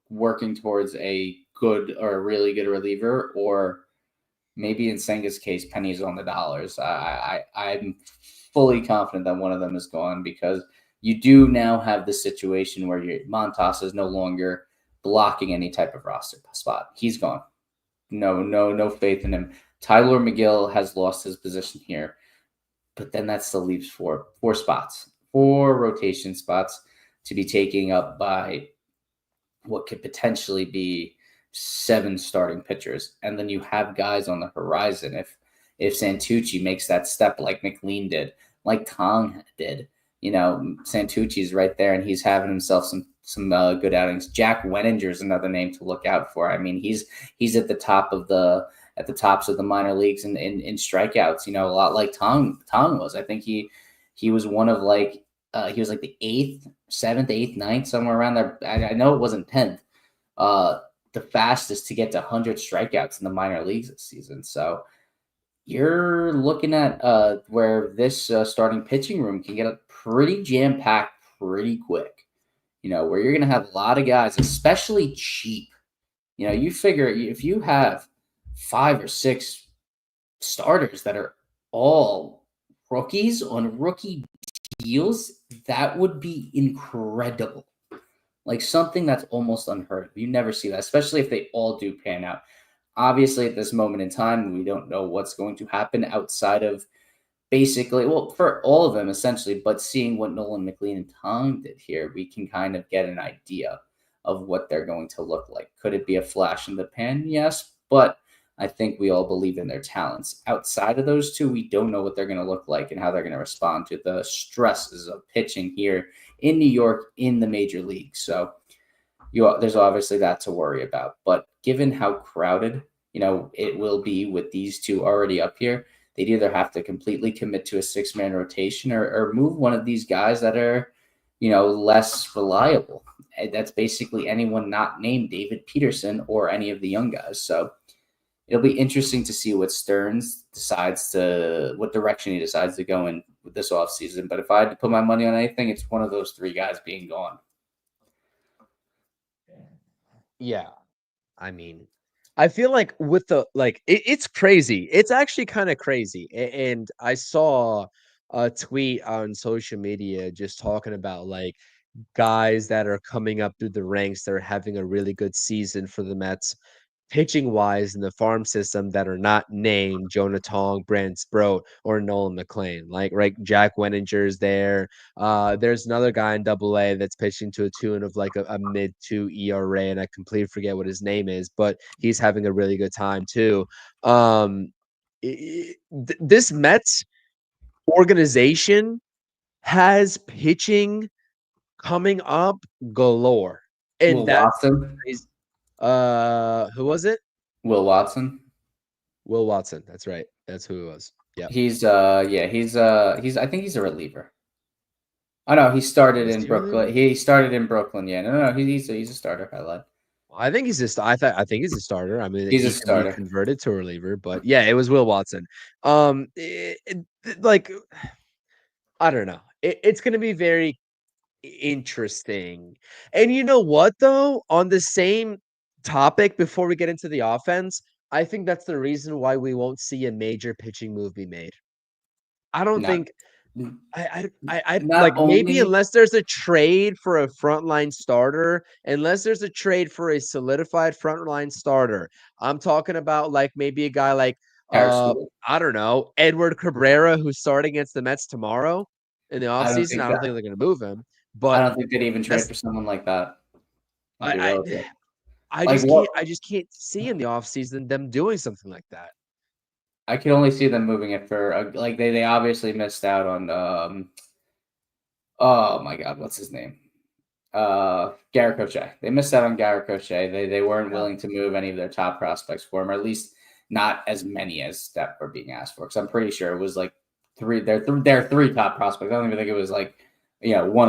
working towards a good or a really good reliever, or maybe in Senga's case, pennies on the dollars. I'm fully confident that one of them is gone, because you do now have the situation where Montas is no longer blocking any type of roster spot. He's gone. No faith in him. Tyler McGill has lost his position here, but then that still leaves four rotation spots to be taken up by what could potentially be 7 starting pitchers, and then you have guys on the horizon. If Santucci makes that step like McLean did, like Tong did, Santucci's right there, and he's having himself some good outings. Jack Wenninger is another name to look out for. I mean, he's at the tops of the minor leagues in strikeouts. A lot like Tong was. I think he was one of he was like the seventh, eighth, ninth, somewhere around there. I know it wasn't 10th. The fastest to get to 100 strikeouts in the minor leagues this season. So you're looking at where this starting pitching room can get pretty jam packed pretty quick. Where you're going to have a lot of guys, especially cheap. You figure if you have 5 or 6 starters that are all rookies on rookie deals, that would be incredible. Like something that's almost unheard of. You never see that, especially if they all do pan out. Obviously, at this moment in time, we don't know what's going to happen outside of basically, well, for all of them essentially, but seeing what Nolan, McLean, and Tong did here, we can kind of get an idea of what they're going to look like. Could it be a flash in the pan? Yes, but I think we all believe in their talents. Outside of those two, we don't know what they're going to look like and how they're going to respond to the stresses of pitching here in New York in the major leagues. So there's obviously that to worry about. But given how crowded, it will be with these two already up here, they'd either have to completely commit to a 6-man rotation or move one of these guys that are, less reliable. And that's basically anyone not named David Peterson or any of the young guys. So it'll be interesting to see what what direction he decides to go in with this offseason. But if I had to put my money on anything, it's one of those 3 guys being gone. Yeah. I mean, I feel like with it's crazy. It's actually kind of crazy. And I saw a tweet on social media just talking about guys that are coming up through the ranks that are having a really good season for the Mets, pitching wise in the farm system that are not named Jonah Tong, Brand Sproat, or Nolan McLean. Right, Jack Wenninger's there. There's another guy in AA that's pitching to a tune of a mid-2 ERA, and I completely forget what his name is, but he's having a really good time too. This Mets organization has pitching coming up galore. And Will Watson? who was it? Will Watson? Will Watson. That's right. That's who it was. Yeah. He's I think he's a reliever. Oh no, he started Is in he really? Brooklyn. He started in Brooklyn. Yeah, no, he's a starter. I lied. I think he's just. I think he's a starter. I mean, He's a he can be starter. converted to a reliever, but yeah, it was Will Watson. I don't know. It's going to be very interesting. And you know what, though? On the same topic, before we get into the offense, I think that's the reason why we won't see a major pitching move be made. I don't Not think I not maybe only unless there's a trade for a frontline starter, unless there's a trade for a solidified frontline starter. I'm talking about maybe a guy Harris School. I don't know, Edward Cabrera, who's starting against the Mets tomorrow in the I don't offseason. think I don't think they're gonna move him, I but don't think they'd even trade that's for someone like that. I'll be I real with you. I Like just what? can't see in the offseason them doing something like that. I can only see them moving it for like they obviously missed out on oh my god, what's his name? Garrett Crochet. They missed out on Garrett Crochet. They weren't Yeah. willing to move any of their top prospects for him, or at least not as many as that were being asked for. Because I'm pretty sure it was like their 3 top prospects. I don't even think it was one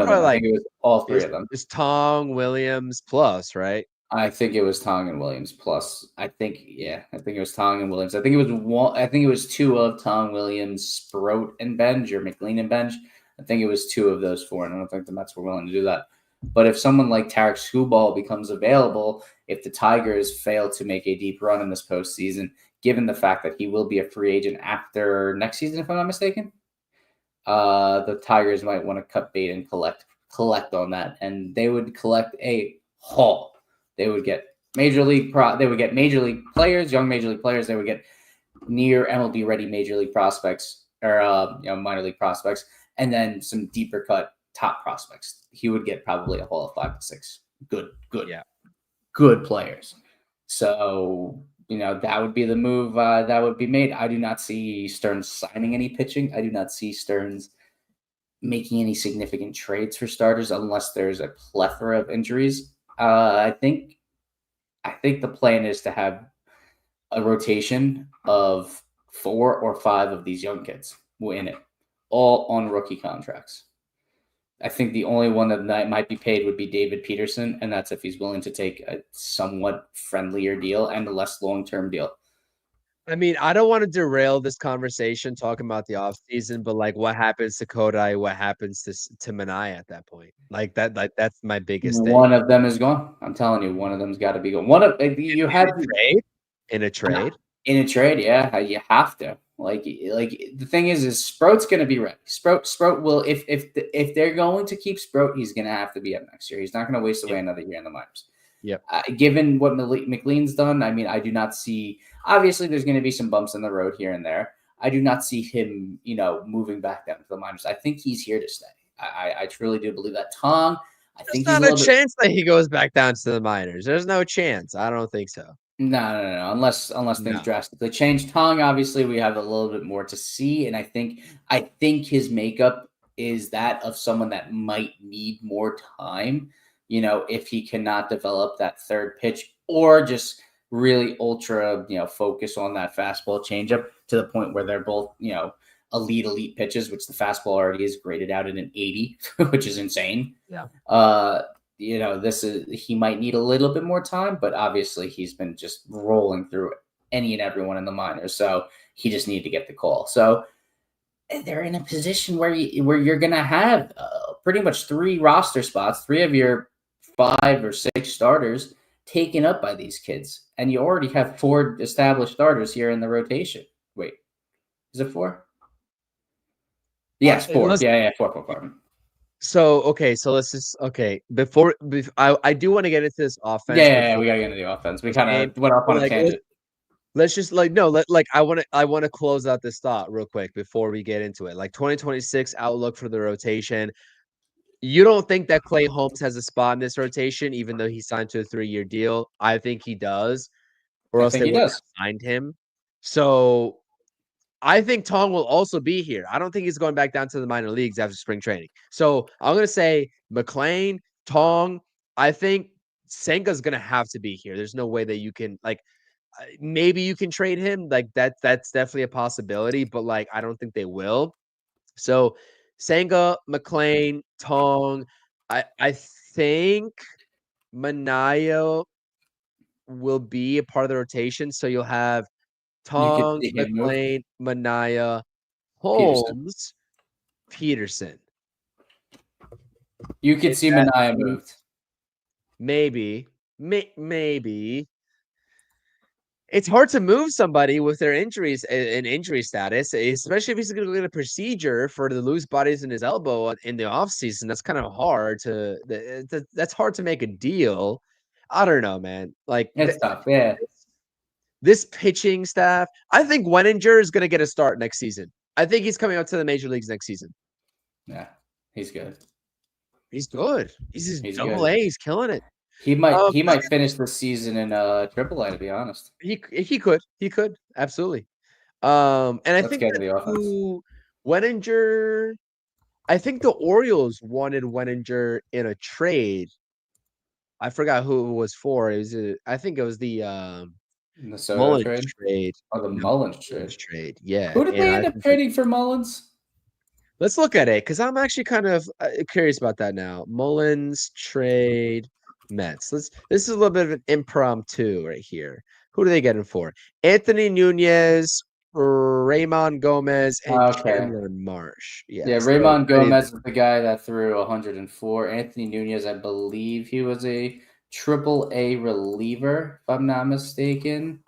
of them. Probably I think it was all 3 of them. is Tong Williams plus, right? I think it was Tong and Williams plus. I think it was Tong and Williams. I think it was one. I think it was 2 of Tong, Williams, Sproat, and Benj, or McLean and Benj. I think it was 2 of those 4, and I don't think the Mets were willing to do that. But if someone like Tarek Skubal becomes available, if the Tigers fail to make a deep run in this postseason, given the fact that he will be a free agent after next season, if I'm not mistaken, the Tigers might want to cut bait and collect on that, and they would collect a haul. They would get major league players, young major league players. They would get near MLB ready major league prospects or minor league prospects, and then some deeper cut top prospects. He would get probably a haul of 5 to 6 good Yeah. good players. So, that would be the move that would be made. I do not see Stearns signing any pitching. I do not see Stearns making any significant trades for starters unless there's a plethora of injuries. I think the plan is to have a rotation of 4 or 5 of these young kids in it, all on rookie contracts. I think the only one that might be paid would be David Peterson, and that's if he's willing to take a somewhat friendlier deal and a less long-term deal. I mean, I don't want to derail this conversation talking about the offseason, but like what happens to Kodai, what happens to Manai at that point? That's my biggest thing. One of them is gone. I'm telling you, one of them's got to be gone. You have in a trade. In a trade, yeah, you have to. Like the thing is Sproat's going to be ready. Sproat will if they're going to keep Sproat, he's going to have to be up next year. He's not going to waste away another year in the minors. Yep. Given what McLean's done, I mean, I do not see. Obviously, there's going to be some bumps in the road here and there. I do not see him, moving back down to the minors. I think he's here to stay. I truly do believe that. Tong, I think there's not a chance that he goes back down to the minors. There's no chance. I don't think so. No. Unless things drastically change. Tong, obviously, we have a little bit more to see, and I think his makeup is that of someone that might need more time. If he cannot develop that third pitch or just really ultra, focus on that fastball changeup to the point where they're both, elite pitches, which the fastball already is graded out at an 80, which is insane. Yeah. He might need a little bit more time, but obviously he's been just rolling through any and everyone in the minors. So he just needed to get the call. So they're in a position where you're going to have pretty much 3 roster spots, 3 of your 5 or 6 starters taken up by these kids. And you already have 4 established starters here in the rotation. Wait, is it 4? Yes, 4. Yeah, 4. So, okay, so let's just, before I do want to get into this offense. Yeah, we got to get into the offense. We kind of went off on a tangent. Let's just I want to close out this thought real quick before we get into it. Like 2026 outlook for the rotation. You don't think that Clay Holmes has a spot in this rotation, even though he signed to a 3-year deal? I think he does, or else they would have signed him. So I think Tong will also be here. I don't think he's going back down to the minor leagues after spring training. So I'm going to say McLean, Tong. I think Senga's going to have to be here. There's no way that you can maybe you can trade him. That's definitely a possibility, but I don't think they will. So Senga, McLean, Tong. I think Manaya will be a part of the rotation. So you'll have Tong, McLean, Manaya, Holmes, Peterson. You could see Manaya moved. Maybe. It's hard to move somebody with their injuries and injury status, especially if he's going to get a procedure for the loose bodies in his elbow in the offseason. That's kind of hard that's hard to make a deal. I don't know, man. It's tough. Yeah. This pitching staff, I think Wenninger is going to get a start next season. I think he's coming up to the major leagues next season. Yeah, he's good. He's good. He's double A. He's killing it. He might finish the season in Triple A, to be honest. He could absolutely. And I think Wenninger. I think the Orioles wanted Wenninger in a trade. I forgot who it was for. I think it was the Mullins trade. Oh, the Mullins trade. Yeah. Who did they end up trading for Mullins? Let's look at it because I'm actually kind of curious about that now. Mullins trade Mets. This is a little bit of an impromptu right here. Who do they get him for? Anthony Nunez, Raymond Gomez, and Cameron Marsh. Yeah, Raymond Gomez is the guy that threw 104. Anthony Nunez, I believe he was a Triple A reliever, if I'm not mistaken.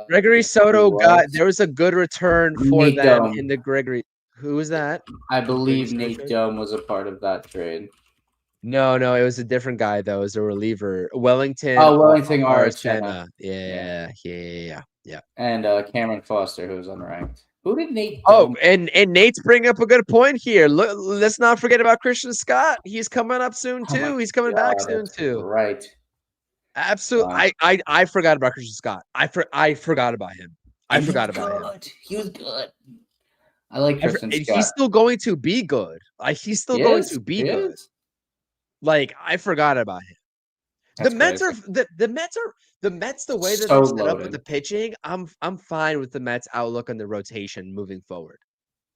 Gregory Soto there was a good return for them in the Gregory. Who was that? I believe Nate Dome was a part of that trade. No, it was a different guy though. It was a reliever. Wellington. Oh, Wellington Archena. Yeah. And Cameron Foster, who was unranked. Who did Nate? And Nate's bringing up a good point here. Let's not forget about Christian Scott. He's coming up soon too. He's coming back soon too. Right. Absolutely. I forgot about Christian Scott. I forgot about him. I And he forgot was about him. good. He was good. I like Christian And he's Scott. still going to be good. He's still He going is. to be He good. is. Like, I forgot about him. The That's Mets crazy. are the Mets the way that So they're set up with the loaded. pitching. I'm fine with the Mets outlook on the rotation moving forward.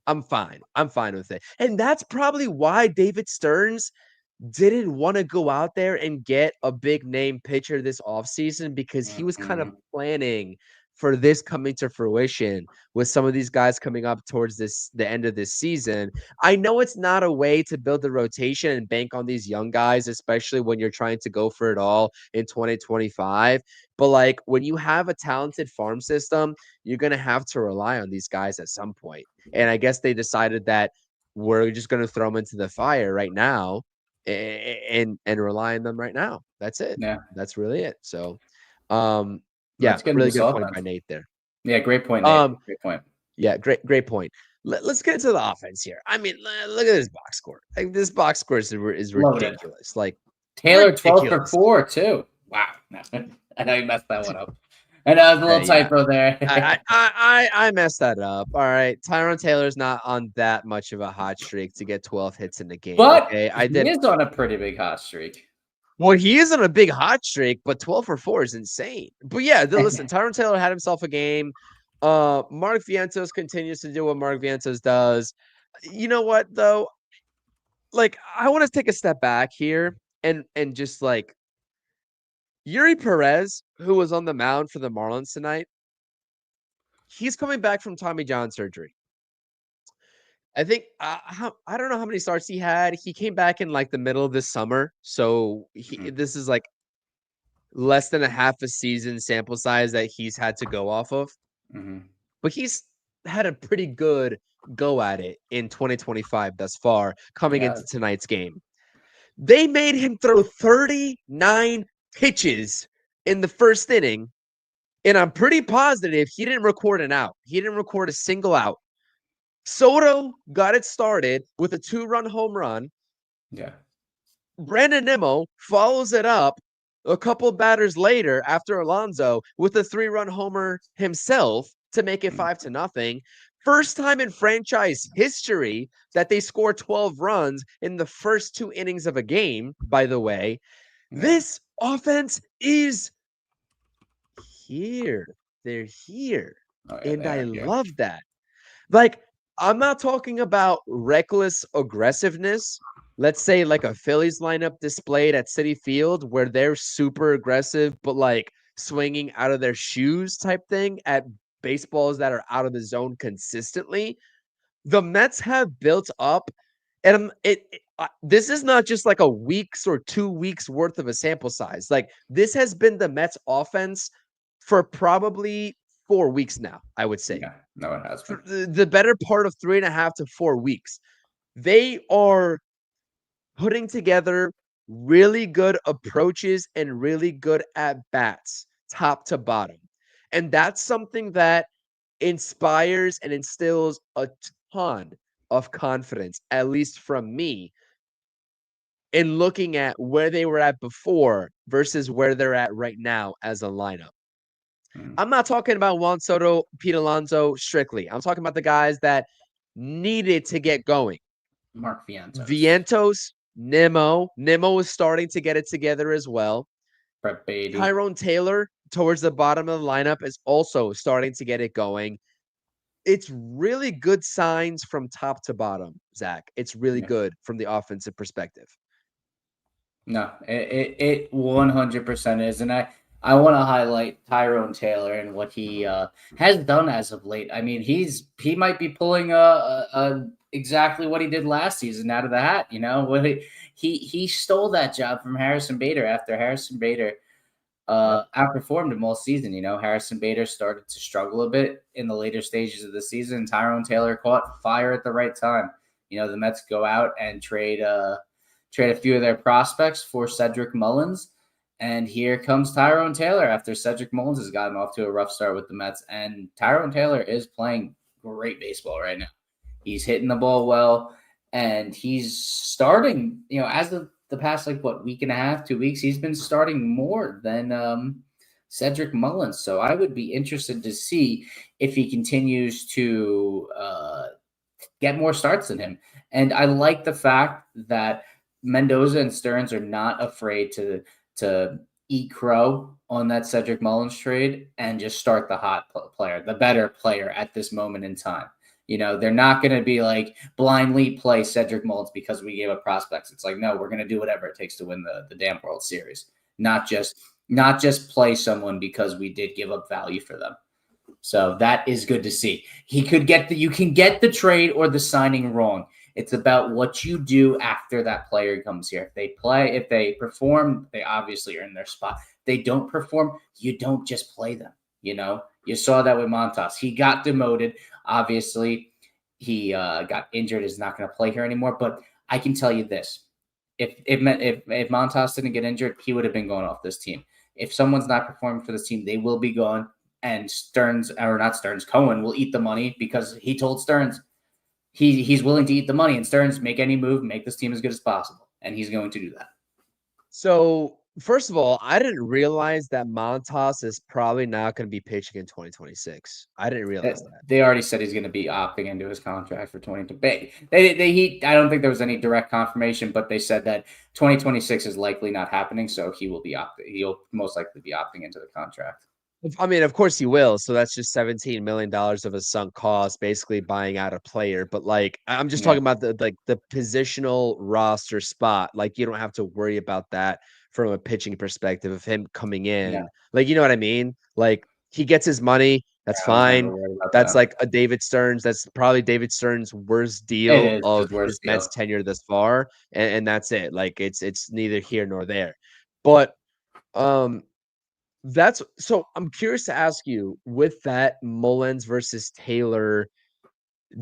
I'm fine. I'm fine with it. And that's probably why David Stearns didn't want to go out there and get a big name pitcher this offseason because he was kind of Mhm. planning for this coming to fruition with some of these guys coming up towards the end of this season. I know it's not a way to build the rotation and bank on these young guys, especially when you're trying to go for it all in 2025. But like when you have a talented farm system, you're going to have to rely on these guys at some point. And I guess they decided that we're just going to throw them into the fire right now and rely on them right now. That's it. Yeah. That's really it. So, um, yeah, Let's get into really this good point by offense. Nate there. Yeah, great point, Nate. Um, Great point. yeah, great point. Let's get into the offense here. I mean, look at this box score. Like this box score is Loaded. ridiculous. Like Taylor 12 for ridiculous. 4 too. Wow. I know you messed that one up. And that was a little Yeah, typo there. I messed that up. All right, Tyrone Taylor's not on that much of a hot streak to get 12 hits in the game. But Okay, I he did. is on a pretty big hot streak. Well, he is on a big hot streak, but 12 for 4 is insane. But yeah, listen, Tyrone Taylor had himself a game. Mark Vientos continues to do what Mark Vientos does. You know what though? Like, I want to take a step back here and just like Yuri Perez, who was on the mound for the Marlins tonight, he's coming back from Tommy John surgery. I think I don't know how many starts he had. He came back in like the middle of this summer, so this is like less than a half a season sample size that he's had to go off of. Mm-hmm. But he's had a pretty good go at it in 2025 thus far, coming Yeah. into tonight's game. They made him throw 39 pitches in the first inning, and I'm pretty positive he didn't record an out. He didn't record a single out. Soto got it started with a 2-run home run. Yeah. Brandon Nimmo follows it up a couple batters later after Alonso with a 3-run homer himself to make it 5-0. First time in franchise history that they score 12 runs in the first 2 innings of a game, by the way. Yeah. This offense is here. They're here. Oh, yeah, And I here. love that. Like, I'm not talking about reckless aggressiveness. Let's say like a Phillies lineup displayed at Citi Field where they're super aggressive, but like swinging out of their shoes type thing at baseballs that are out of the zone consistently. The Mets have built up, and this is not just like a week's or 2 weeks worth of a sample size. Like this has been the Mets offense for probably 4 weeks now, I would say. Yeah, no, it has been. The better part of 3.5 to 4 weeks. They are putting together really good approaches and really good at bats, top to bottom. And that's something that inspires and instills a ton of confidence, at least from me, in looking at where they were at before versus where they're at right now as a lineup. I'm not talking about Juan Soto, Pete Alonso strictly. I'm talking about the guys that needed to get going. Mark Vientos, Nimmo. Nimmo is starting to get it together as well. Brett Beatty. Tyrone Taylor, towards the bottom of the lineup, is also starting to get it going. It's really good signs from top to bottom, Zach. It's really good from the offensive perspective. No, it 100% is. And I want to highlight Tyrone Taylor and what he has done as of late. I mean, he might be pulling exactly what he did last season out of the hat. You know, what he stole that job from Harrison Bader after Harrison Bader outperformed him all season. You know, Harrison Bader started to struggle a bit in the later stages of the season. Tyrone Taylor caught fire at the right time. You know, the Mets go out and trade a few of their prospects for Cedric Mullins. And here comes Tyrone Taylor after Cedric Mullins has gotten off to a rough start with the Mets. And Tyrone Taylor is playing great baseball right now. He's hitting the ball well, and he's starting, you know, as of the past week and a half, 2 weeks, he's been starting more than Cedric Mullins. So I would be interested to see if he continues to get more starts than him. And I like the fact that Mendoza and Stearns are not afraid to eat crow on that Cedric Mullins trade and just start the hot player, the better player at this moment in time. They're not going to be like blindly play Cedric Mullins because we gave up prospects. It's like, no, we're going to do whatever it takes to win the damn World Series, not just play someone because we did give up value for them. So that is good to see. You can get the trade or the signing wrong. It's about what you do after that player comes here. If they perform, they obviously are in their spot. If they don't perform, you don't just play them. You saw that with Montas. He got demoted. Obviously, he got injured. Is not going to play here anymore. But I can tell you this: if Montas didn't get injured, he would have been going off this team. If someone's not performing for this team, they will be gone. And Cohen will eat the money because he told Stearns he's willing to eat the money. And Stearns, make any move, make this team as good as possible, and he's going to do that. So, first of all, I didn't realize that Montas is probably not going to be pitching in 2026. I didn't realize that. They already said he's going to be opting into his contract for 2020. I don't think there was any direct confirmation, but they said that 2026 is likely not happening, so he'll most likely be opting into the contract. I mean, of course he will. So that's just $17 million of a sunk cost, basically buying out a player. But I'm just talking about the positional roster spot. Like, you don't have to worry about that from a pitching perspective of him coming in. Yeah. Like, you know what I mean? Like, he gets his money. That's fine. That's like a David Stearns. That's probably David Stearns' worst deal of his Mets tenure thus far. And that's it. Like, it's neither here nor there. But so I'm curious to ask you, with that Mullins versus Taylor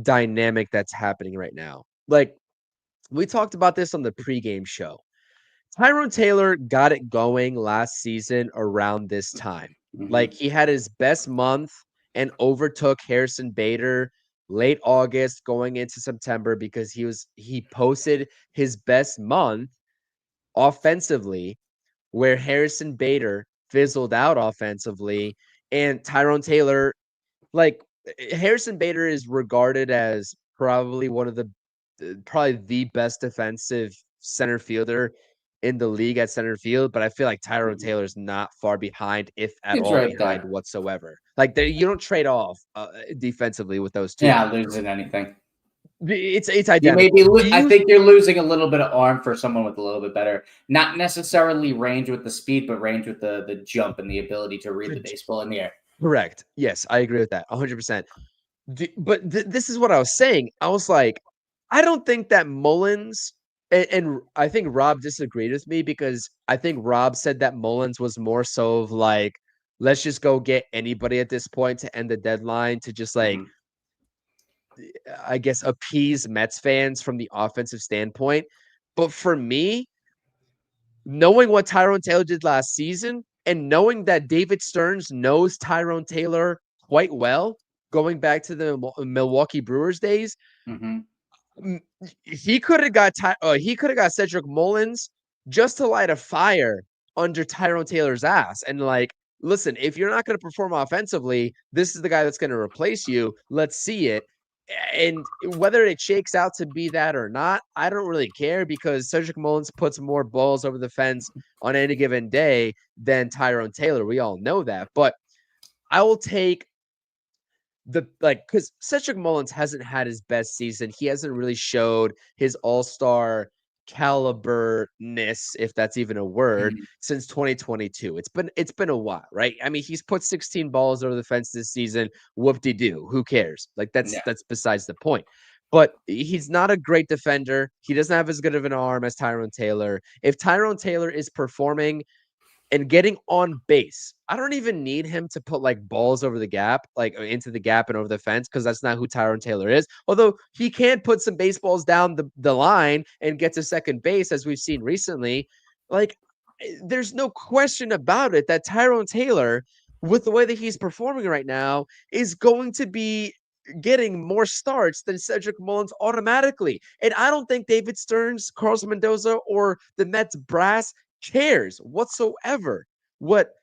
dynamic that's happening right now. Like, we talked about this on the pregame show. Tyrone Taylor got it going last season around this time. Mm-hmm. Like, he had his best month and overtook Harrison Bader late August going into September because he posted his best month offensively, where Harrison Bader fizzled out offensively, and Tyrone Taylor, like, Harrison Bader is regarded as probably the best defensive center fielder in the league at center field, but I feel like Tyrone Taylor's not far behind, if at all behind whatsoever. Like, you don't trade off defensively with those two. Yeah, losing anything. It's identical. I think you're losing a little bit of arm for someone with a little bit better, not necessarily range with the speed, but range with the jump and the ability to read the baseball in the air. Correct. Yes, I agree with that 100%. But this is what I was saying. I was like, I don't think that Mullins, and I think Rob disagreed with me because I think Rob said that Mullins was more so of like, let's just go get anybody at this point to end the deadline to just like, I guess, appease Mets fans from the offensive standpoint. But for me, knowing what Tyrone Taylor did last season and knowing that David Stearns knows Tyrone Taylor quite well, going back to the Milwaukee Brewers days, he could have got Cedric Mullins just to light a fire under Tyrone Taylor's ass. And like, listen, if you're not going to perform offensively, this is the guy that's going to replace you. Let's see it. And whether it shakes out to be that or not, I don't really care because Cedric Mullins puts more balls over the fence on any given day than Tyrone Taylor. We all know that. But I will take because Cedric Mullins hasn't had his best season. He hasn't really showed his all-star caliber-ness, if that's even a word, since 2022. It's been a while, right? I mean, he's put 16 balls over the fence this season. Whoop-de-doo. Who cares? Like, that's besides the point. But he's not a great defender. He doesn't have as good of an arm as Tyrone Taylor. If Tyrone Taylor is performing and getting on base, I don't even need him to put like balls over the gap, like into the gap and over the fence, because that's not who Tyrone Taylor is. Although he can put some baseballs down the line and get to second base, as we've seen recently. Like, there's no question about it that Tyrone Taylor, with the way that he's performing right now, is going to be getting more starts than Cedric Mullins automatically. And I don't think David Stearns, Carlos Mendoza, or the Mets brass cares whatsoever what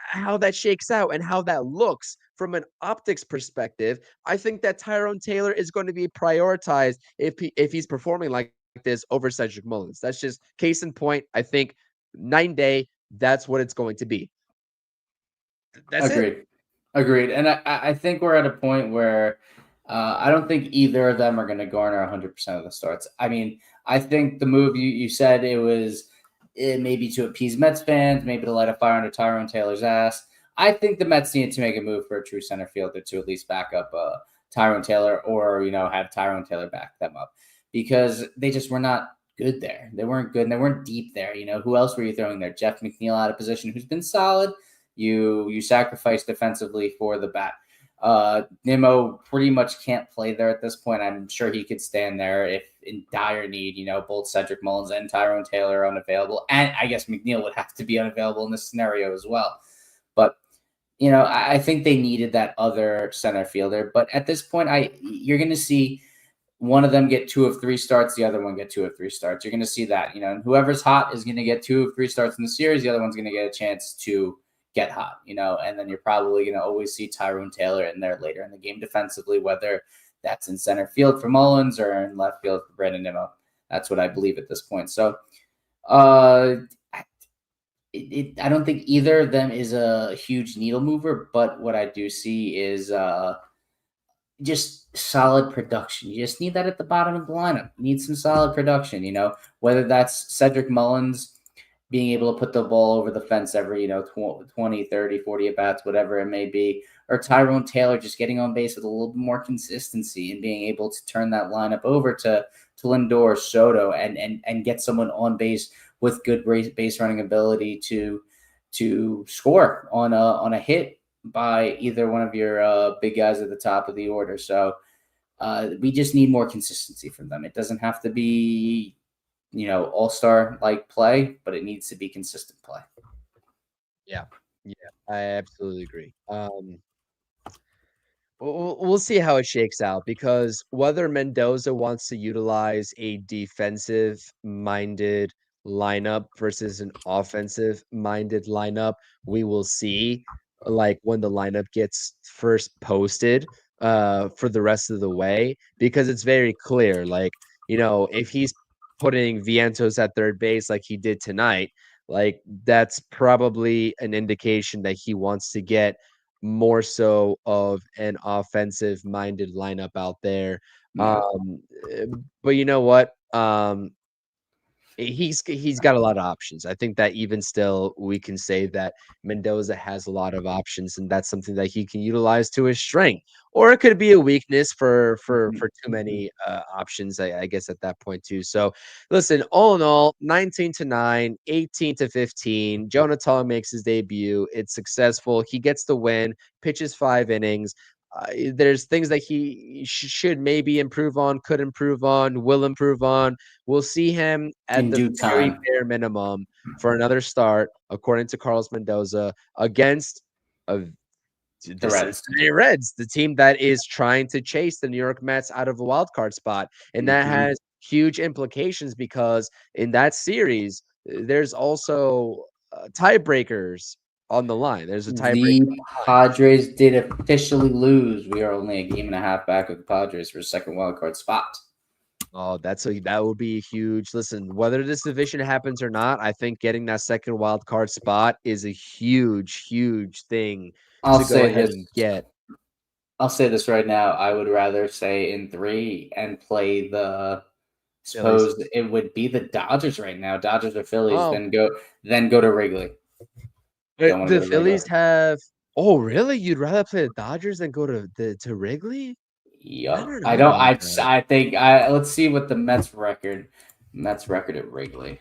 how that shakes out and how that looks from an optics perspective. I think that Tyrone Taylor is going to be prioritized if he's performing like this over Cedric Mullins. That's just case in point. I think night and day, that's what it's going to be. That's it. Agreed. Agreed. And I think we're at a point where I don't think either of them are going to garner 100% of the starts. I mean, I think the move you said it was maybe to appease Mets fans, maybe to light a fire under Tyrone Taylor's ass. I think the Mets need to make a move for a true center fielder to at least back up Tyrone Taylor, or have Tyrone Taylor back them up, because they just were not good there. They weren't good and they weren't deep there. Who else were you throwing there? Jeff McNeil out of position, who's been solid. You sacrifice defensively for the bat. Nimmo pretty much can't play there at this point. I'm sure he could stand there if in dire need. Both Cedric Mullins and Tyrone Taylor are unavailable, and I guess McNeil would have to be unavailable in this scenario as well. But I think they needed that other center fielder. But at this point, you're going to see one of them get 2 of 3 starts, the other one get 2 of 3 starts. You're going to see that. And whoever's hot is going to get 2 of 3 starts in the series. The other one's going to get a chance to get hot, and then you're probably going to always see Tyrone Taylor in there later in the game defensively, whether that's in center field for Mullins or in left field for Brandon Nimmo. That's what I believe at this point. So I don't think either of them is a huge needle mover, but what I do see is just solid production. You just need that at the bottom of the lineup. You need some solid production, whether that's Cedric Mullins being able to put the ball over the fence every, 20, 30, 40 at-bats, whatever it may be, or Tyrone Taylor just getting on base with a little bit more consistency and being able to turn that lineup over to Lindor, Soto, and get someone on base with good base running ability to score on a hit by either one of your big guys at the top of the order. So we just need more consistency from them. It doesn't have to be all-star like play, but it needs to be consistent play. Yeah. I absolutely agree. We'll see how it shakes out, because whether Mendoza wants to utilize a defensive-minded lineup versus an offensive-minded lineup, we will see, like, when the lineup gets first posted for the rest of the way, because it's very clear, like, if he's putting Vientos at third base like he did tonight, like, that's probably an indication that he wants to get more so of an offensive-minded lineup out there. Yeah. Eh, but you know what? He's got a lot of options. I think that even still, we can say that Mendoza has a lot of options, and that's something that he can utilize to his strength. Or it could be a weakness for too many options, I guess, at that point too. So, listen, all in all, 19-9, 18-15. Jonah Tong makes his debut. It's successful. He gets the win, pitches 5 innings. There's things that he should maybe improve on, could improve on, will improve on. We'll see him at In the due very time. bare minimum for another start, according to Carlos Mendoza, against the The Reds. Cincinnati Reds, the team that is trying to chase the New York Mets out of a wild card spot. And that has huge implications, because in that series, there's also tiebreakers on the line. There's a tiebreaker The on the line. Padres did officially lose. We are only a game and a half back of the Padres for a second wild card spot. Oh, that would be huge. Listen, whether this division happens or not, I think getting that second wild card spot is a huge, huge thing I'll to go say ahead this. and get. I'll say this right now. I would rather say in 3 and play the Phillies. suppose it would be the Dodgers right now. Dodgers or Phillies, Oh, then go to Wrigley. Don't want to the go to Wrigley. Phillies have. Oh, really? You'd rather play the Dodgers than go to Wrigley? I Yup. don't I know don't. about that. I think. Let's see what the Mets record. Mets record at Wrigley.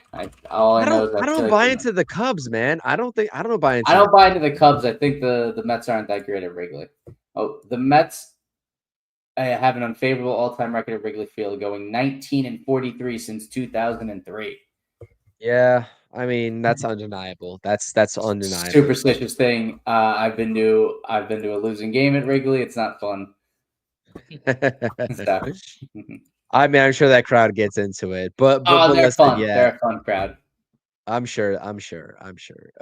All I know is I I feel don't like buy into the Cubs, man. I don't buy I into the. don't buy into the Cubs. I think the Mets aren't that great at Wrigley. Oh, the Mets have an unfavorable all-time record at Wrigley Field, going 19-43 since 2003. Yeah, I mean, that's undeniable. That's undeniable. Superstitious thing. I've been to a losing game at Wrigley. It's not fun. So, mhm. I mean, I'm sure that crowd gets into it, but Oh, they're listen, fun. yeah, They're a fun crowd. I'm sure.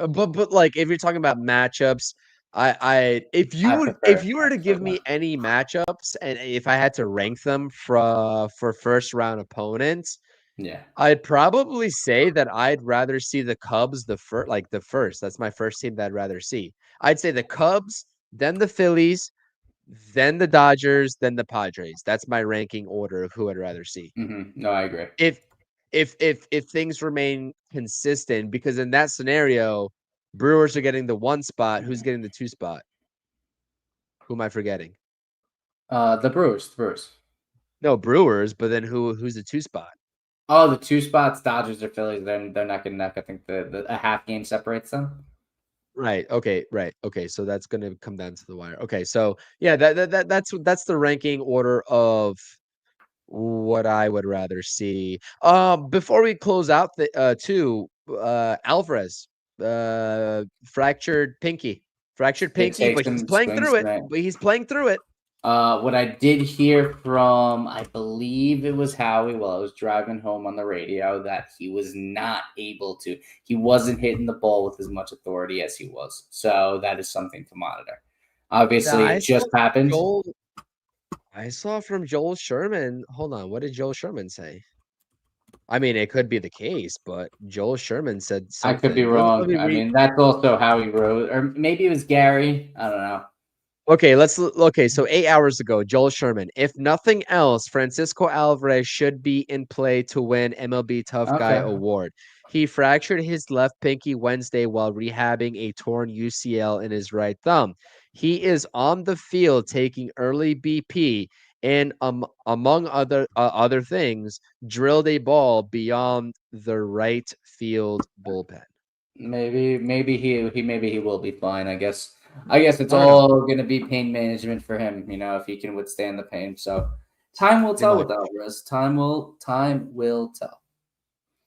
But like if you're talking about matchups, if I you were I to prefer give them. me any matchups and if I had to rank them for first round opponents, Yeah. I'd probably say that I'd rather see the Cubs the first. That's my first team that I'd rather see. I'd say the Cubs, then the Phillies, then the Dodgers, then the Padres. That's my ranking order of who I'd rather see. No, I agree. If if things remain consistent, because in that scenario, Brewers are getting the 1 spot. Who's getting the 2 spot? Who am I forgetting? The Brewers. The Brewers. No, Brewers, but then who's the 2 spot? Oh, the two spots, Dodgers or Phillies. They're neck and neck. I think a half game separates them. Right. Okay. Right. Okay. So that's going to come down to the wire. Okay. So yeah, that's the ranking order of what I would rather see. Before we close out the Alvarez, fractured pinky, Takes but he's some playing swings through it. tonight. But he's playing through it. What I did hear from, I believe it was Howie while I was driving home on the radio, that he was not able to. He wasn't hitting the ball with as much authority as he was. So that is something to monitor. Now Obviously, it just happened. I saw from Joel Sherman. Hold on, what did Joel Sherman say? I mean, it could be the case, but Joel Sherman said I could be something. Let wrong. me I read. mean, that's also how he wrote, or maybe it was Gary. I don't know. Okay, so 8 hours ago, Joel Sherman. If nothing else, Francisco Alvarez should be in play to win MLB Tough Guy Okay. award. He fractured his left pinky Wednesday while rehabbing a torn UCL in his right thumb. He is on the field taking early BP and among other things, drilled a ball beyond the right field bullpen. Maybe he will be fine. I guess it's I don't know, all gonna be pain management for him. If he can withstand the pain. So time will pretty tell much. with Alvarez. Time will tell.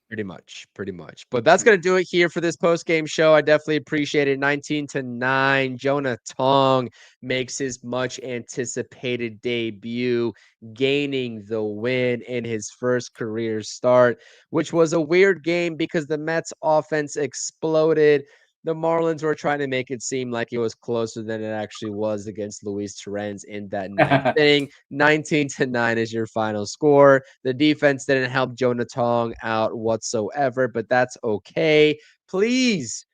Pretty much, pretty much. But that's gonna do it here for this post game show. I definitely appreciate it. 19-9. Jonah Tong makes his much anticipated debut, gaining the win in his first career start, which was a weird game because the Mets offense exploded. The Marlins were trying to make it seem like it was closer than it actually was against Luis Torrens in that ninth inning. 19-9 is your final score. The defense didn't help Jonah Tong out whatsoever, but that's okay. Please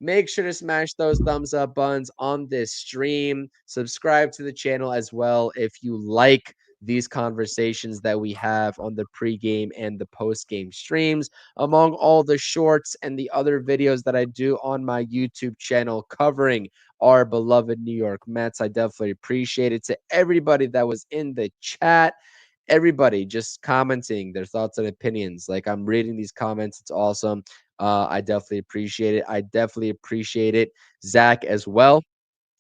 make sure to smash those thumbs up buttons on this stream. Subscribe to the channel as well if you like these conversations that we have on the pregame and the postgame streams, among all the shorts and the other videos that I do on my YouTube channel covering our beloved New York Mets. I definitely appreciate it. To everybody that was in the chat, everybody just commenting their thoughts and opinions. Like, I'm reading these comments. It's awesome. I definitely appreciate it. I definitely appreciate it, Zach, as well.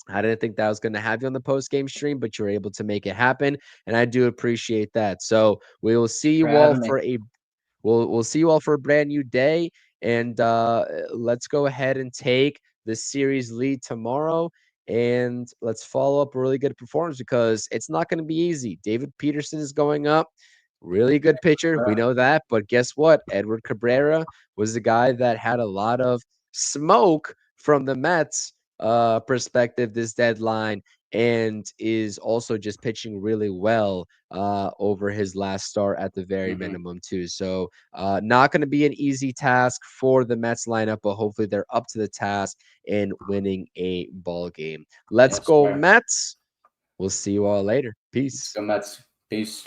I didn't think that I was going to have you on the post game stream, but you're able to make it happen, and I do appreciate that. So we will see For you all having me. for a we'll see you all for a brand new day, and let's go ahead and take the series lead tomorrow, and let's follow up a really good performance because it's not going to be easy. David Peterson is going up, really good pitcher, we know that, but guess what? Edward Cabrera was the guy that had a lot of smoke from the Mets perspective this deadline, and is also just pitching really well over his last start at the very Hmm. minimum too. So not going to be an easy task for the Mets lineup, but hopefully they're up to the task in winning a ball game. Let's Yes, go sir. Mets. We'll see you all later. Let's Peace. go Mets. Peace.